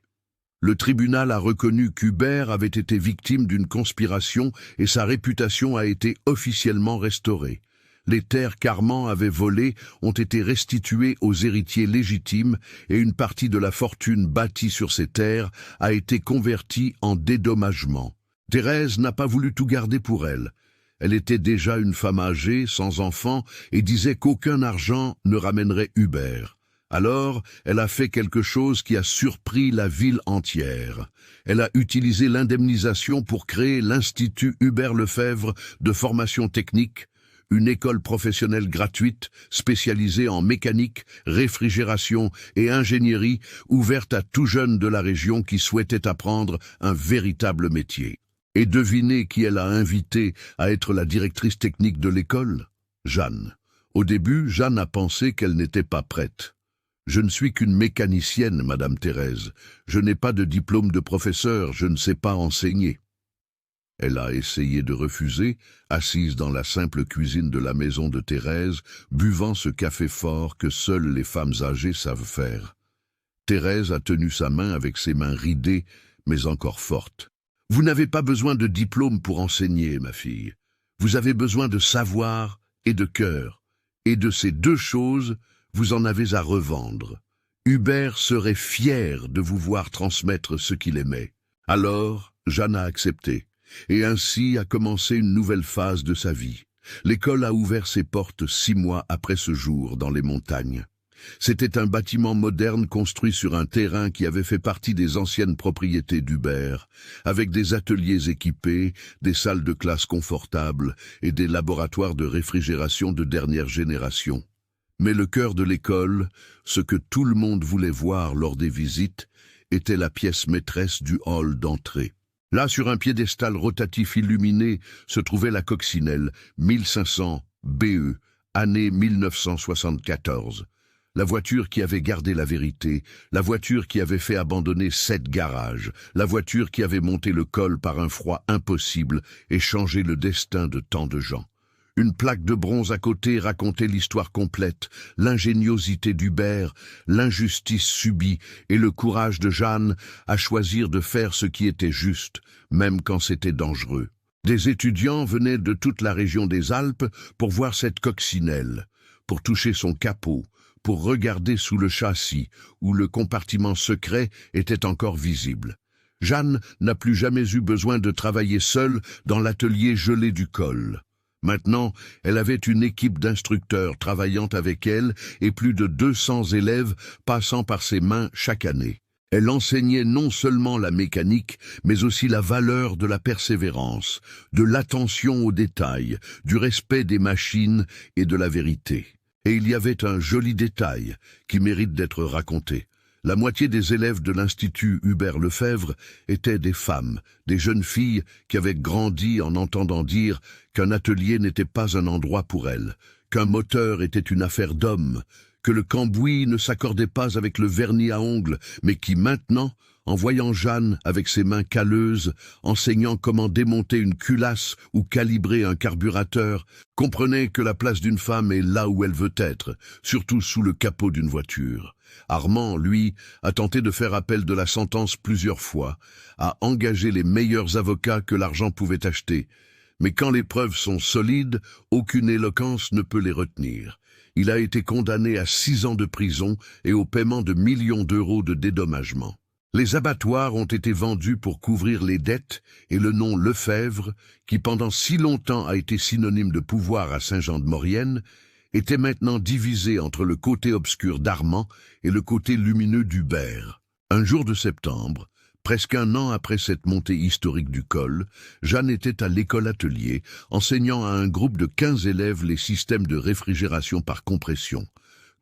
Le tribunal a reconnu qu'Hubert avait été victime d'une conspiration et sa réputation a été officiellement restaurée. Les terres qu'Armand avait volées ont été restituées aux héritiers légitimes et une partie de la fortune bâtie sur ces terres a été convertie en dédommagement. Thérèse n'a pas voulu tout garder pour elle. Elle était déjà une femme âgée, sans enfant, et disait qu'aucun argent ne ramènerait Hubert. Alors, elle a fait quelque chose qui a surpris la ville entière. Elle a utilisé l'indemnisation pour créer l'Institut Hubert Lefebvre de formation technique, une école professionnelle gratuite spécialisée en mécanique, réfrigération et ingénierie, ouverte à tout jeune de la région qui souhaitait apprendre un véritable métier. Et devinez qui elle a invité à être la directrice technique de l'école? Jeanne. Au début, Jeanne a pensé qu'elle n'était pas prête. « Je ne suis qu'une mécanicienne, Madame Thérèse. Je n'ai pas de diplôme de professeur, je ne sais pas enseigner. » Elle a essayé de refuser, assise dans la simple cuisine de la maison de Thérèse, buvant ce café fort que seules les femmes âgées savent faire. Thérèse a tenu sa main avec ses mains ridées, mais encore fortes. « Vous n'avez pas besoin de diplôme pour enseigner, ma fille. Vous avez besoin de savoir et de cœur. Et de ces 2 choses, vous en avez à revendre. Hubert serait fier de vous voir transmettre ce qu'il aimait. » Alors, Jeanne a accepté. Et ainsi a commencé une nouvelle phase de sa vie. L'école a ouvert ses portes 6 mois après ce jour dans les montagnes. C'était un bâtiment moderne construit sur un terrain qui avait fait partie des anciennes propriétés d'Hubert, avec des ateliers équipés, des salles de classe confortables et des laboratoires de réfrigération de dernière génération. Mais le cœur de l'école, ce que tout le monde voulait voir lors des visites, était la pièce maîtresse du hall d'entrée. Là, sur un piédestal rotatif illuminé, se trouvait la coccinelle, 1500 BE, année 1974. La voiture qui avait gardé la vérité, la voiture qui avait fait abandonner 7 garages, la voiture qui avait monté le col par un froid impossible et changé le destin de tant de gens. Une plaque de bronze à côté racontait l'histoire complète, l'ingéniosité d'Hubert, l'injustice subie et le courage de Jeanne à choisir de faire ce qui était juste, même quand c'était dangereux. Des étudiants venaient de toute la région des Alpes pour voir cette coccinelle, pour toucher son capot, pour regarder sous le châssis, où le compartiment secret était encore visible. Jeanne n'a plus jamais eu besoin de travailler seule dans l'atelier gelé du col. Maintenant, elle avait une équipe d'instructeurs travaillant avec elle et plus de 200 élèves passant par ses mains chaque année. Elle enseignait non seulement la mécanique, mais aussi la valeur de la persévérance, de l'attention aux détails, du respect des machines et de la vérité. Et il y avait un joli détail qui mérite d'être raconté. La moitié des élèves de l'Institut Hubert Lefebvre étaient des femmes, des jeunes filles qui avaient grandi en entendant dire qu'un atelier n'était pas un endroit pour elles, qu'un moteur était une affaire d'hommes, que le cambouis ne s'accordait pas avec le vernis à ongles, mais qui maintenant, en voyant Jeanne avec ses mains calleuses, enseignant comment démonter une culasse ou calibrer un carburateur, comprenait que la place d'une femme est là où elle veut être, surtout sous le capot d'une voiture. Armand, lui, a tenté de faire appel de la sentence plusieurs fois, a engagé les meilleurs avocats que l'argent pouvait acheter. Mais quand les preuves sont solides, aucune éloquence ne peut les retenir. Il a été condamné à 6 ans de prison et au paiement de millions d'euros de dédommagement. Les abattoirs ont été vendus pour couvrir les dettes et le nom Lefebvre, qui pendant si longtemps a été synonyme de pouvoir à Saint-Jean-de-Maurienne, était maintenant divisé entre le côté obscur d'Armand et le côté lumineux d'Hubert. Un jour de septembre, presque un an après cette montée historique du col, Jeanne était à l'école-atelier, enseignant à un groupe de 15 élèves les systèmes de réfrigération par compression,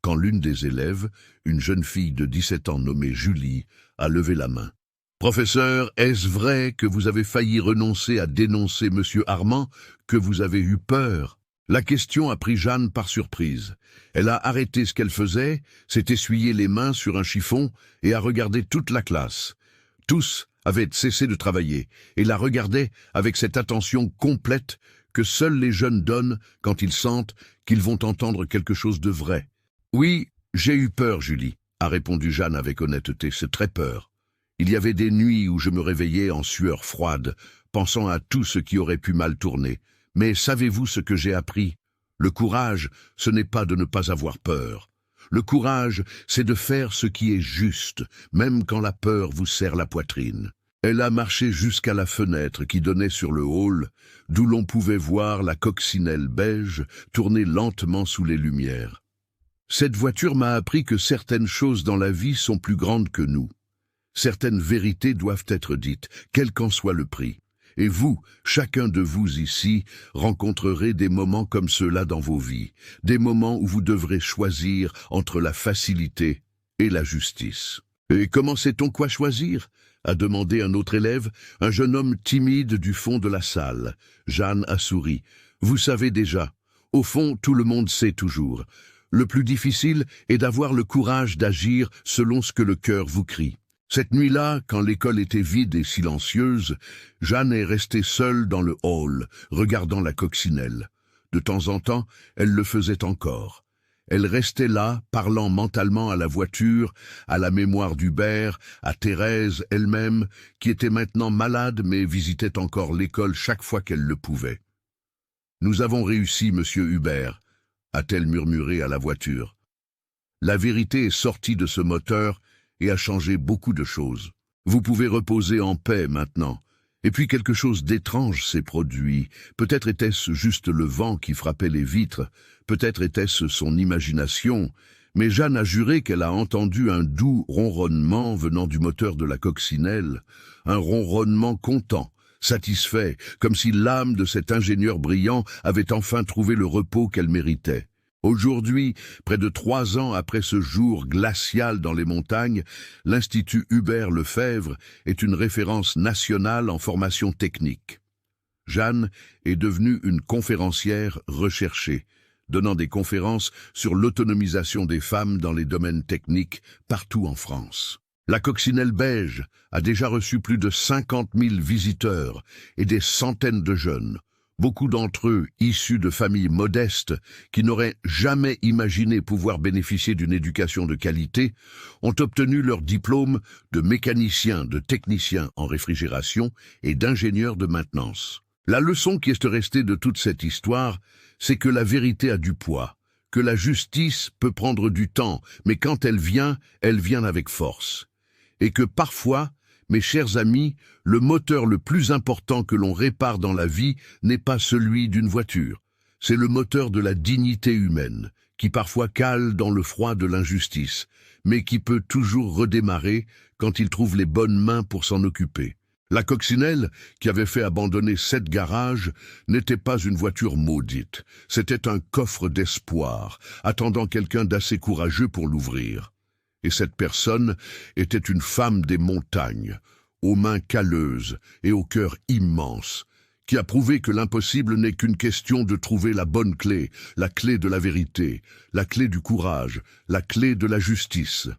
quand l'une des élèves, une jeune fille de 17 ans nommée Julie, a levé la main. « Professeur, est-ce vrai que vous avez failli renoncer à dénoncer M. Armand, que vous avez eu peur ?» La question a pris Jeanne par surprise. Elle a arrêté ce qu'elle faisait, s'est essuyé les mains sur un chiffon et a regardé toute la classe. Tous avaient cessé de travailler et la regardaient avec cette attention complète que seuls les jeunes donnent quand ils sentent qu'ils vont entendre quelque chose de vrai. « Oui, j'ai eu peur, Julie, » a répondu Jeanne avec honnêteté, « c'est très peur. Il y avait des nuits où je me réveillais en sueur froide, pensant à tout ce qui aurait pu mal tourner. Mais savez-vous ce que j'ai appris? Le courage, ce n'est pas de ne pas avoir peur. Le courage, c'est de faire ce qui est juste, même quand la peur vous serre la poitrine. » Elle a marché jusqu'à la fenêtre qui donnait sur le hall, d'où l'on pouvait voir la coccinelle beige tourner lentement sous les lumières. Cette voiture m'a appris que certaines choses dans la vie sont plus grandes que nous. Certaines vérités doivent être dites, quel qu'en soit le prix. Et vous, chacun de vous ici, rencontrerez des moments comme ceux-là dans vos vies, des moments où vous devrez choisir entre la facilité et la justice. « Et comment sait-on quoi choisir ?» a demandé un autre élève, un jeune homme timide du fond de la salle. Jeanne a souri. « Vous savez déjà. Au fond, tout le monde sait toujours. Le plus difficile est d'avoir le courage d'agir selon ce que le cœur vous crie. » Cette nuit-là, quand l'école était vide et silencieuse, Jeanne est restée seule dans le hall, regardant la coccinelle. De temps en temps, elle le faisait encore. Elle restait là, parlant mentalement à la voiture, à la mémoire d'Hubert, à Thérèse elle-même, qui était maintenant malade mais visitait encore l'école chaque fois qu'elle le pouvait. « Nous avons réussi, monsieur Hubert », a-t-elle murmuré à la voiture. La vérité est sortie de ce moteur et a changé beaucoup de choses. Vous pouvez reposer en paix maintenant. Et puis quelque chose d'étrange s'est produit. Peut-être était-ce juste le vent qui frappait les vitres, peut-être était-ce son imagination, mais Jeanne a juré qu'elle a entendu un doux ronronnement venant du moteur de la coccinelle, un ronronnement content, satisfait, comme si l'âme de cet ingénieur brillant avait enfin trouvé le repos qu'elle méritait. Aujourd'hui, près de 3 ans après ce jour glacial dans les montagnes, l'Institut Hubert Lefebvre est une référence nationale en formation technique. Jeanne est devenue une conférencière recherchée, donnant des conférences sur l'autonomisation des femmes dans les domaines techniques partout en France. La coccinelle beige a déjà reçu plus de 50 000 visiteurs et des centaines de jeunes, beaucoup d'entre eux issus de familles modestes qui n'auraient jamais imaginé pouvoir bénéficier d'une éducation de qualité, ont obtenu leur diplôme de mécanicien, de technicien en réfrigération et d'ingénieur de maintenance. La leçon qui est restée de toute cette histoire, c'est que la vérité a du poids, que la justice peut prendre du temps, mais quand elle vient avec force. Et que parfois, mes chers amis, le moteur le plus important que l'on répare dans la vie n'est pas celui d'une voiture. C'est le moteur de la dignité humaine, qui parfois cale dans le froid de l'injustice, mais qui peut toujours redémarrer quand il trouve les bonnes mains pour s'en occuper. La coccinelle, qui avait fait abandonner 7 garages, n'était pas une voiture maudite. C'était un coffre d'espoir, attendant quelqu'un d'assez courageux pour l'ouvrir. Et cette personne était une femme des montagnes, aux mains calleuses et au cœur immense, qui a prouvé que l'impossible n'est qu'une question de trouver la bonne clé, la clé de la vérité, la clé du courage, la clé de la justice.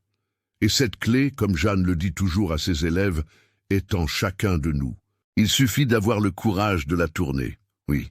Et cette clé, comme Jeanne le dit toujours à ses élèves, est en chacun de nous. Il suffit d'avoir le courage de la tourner. Oui,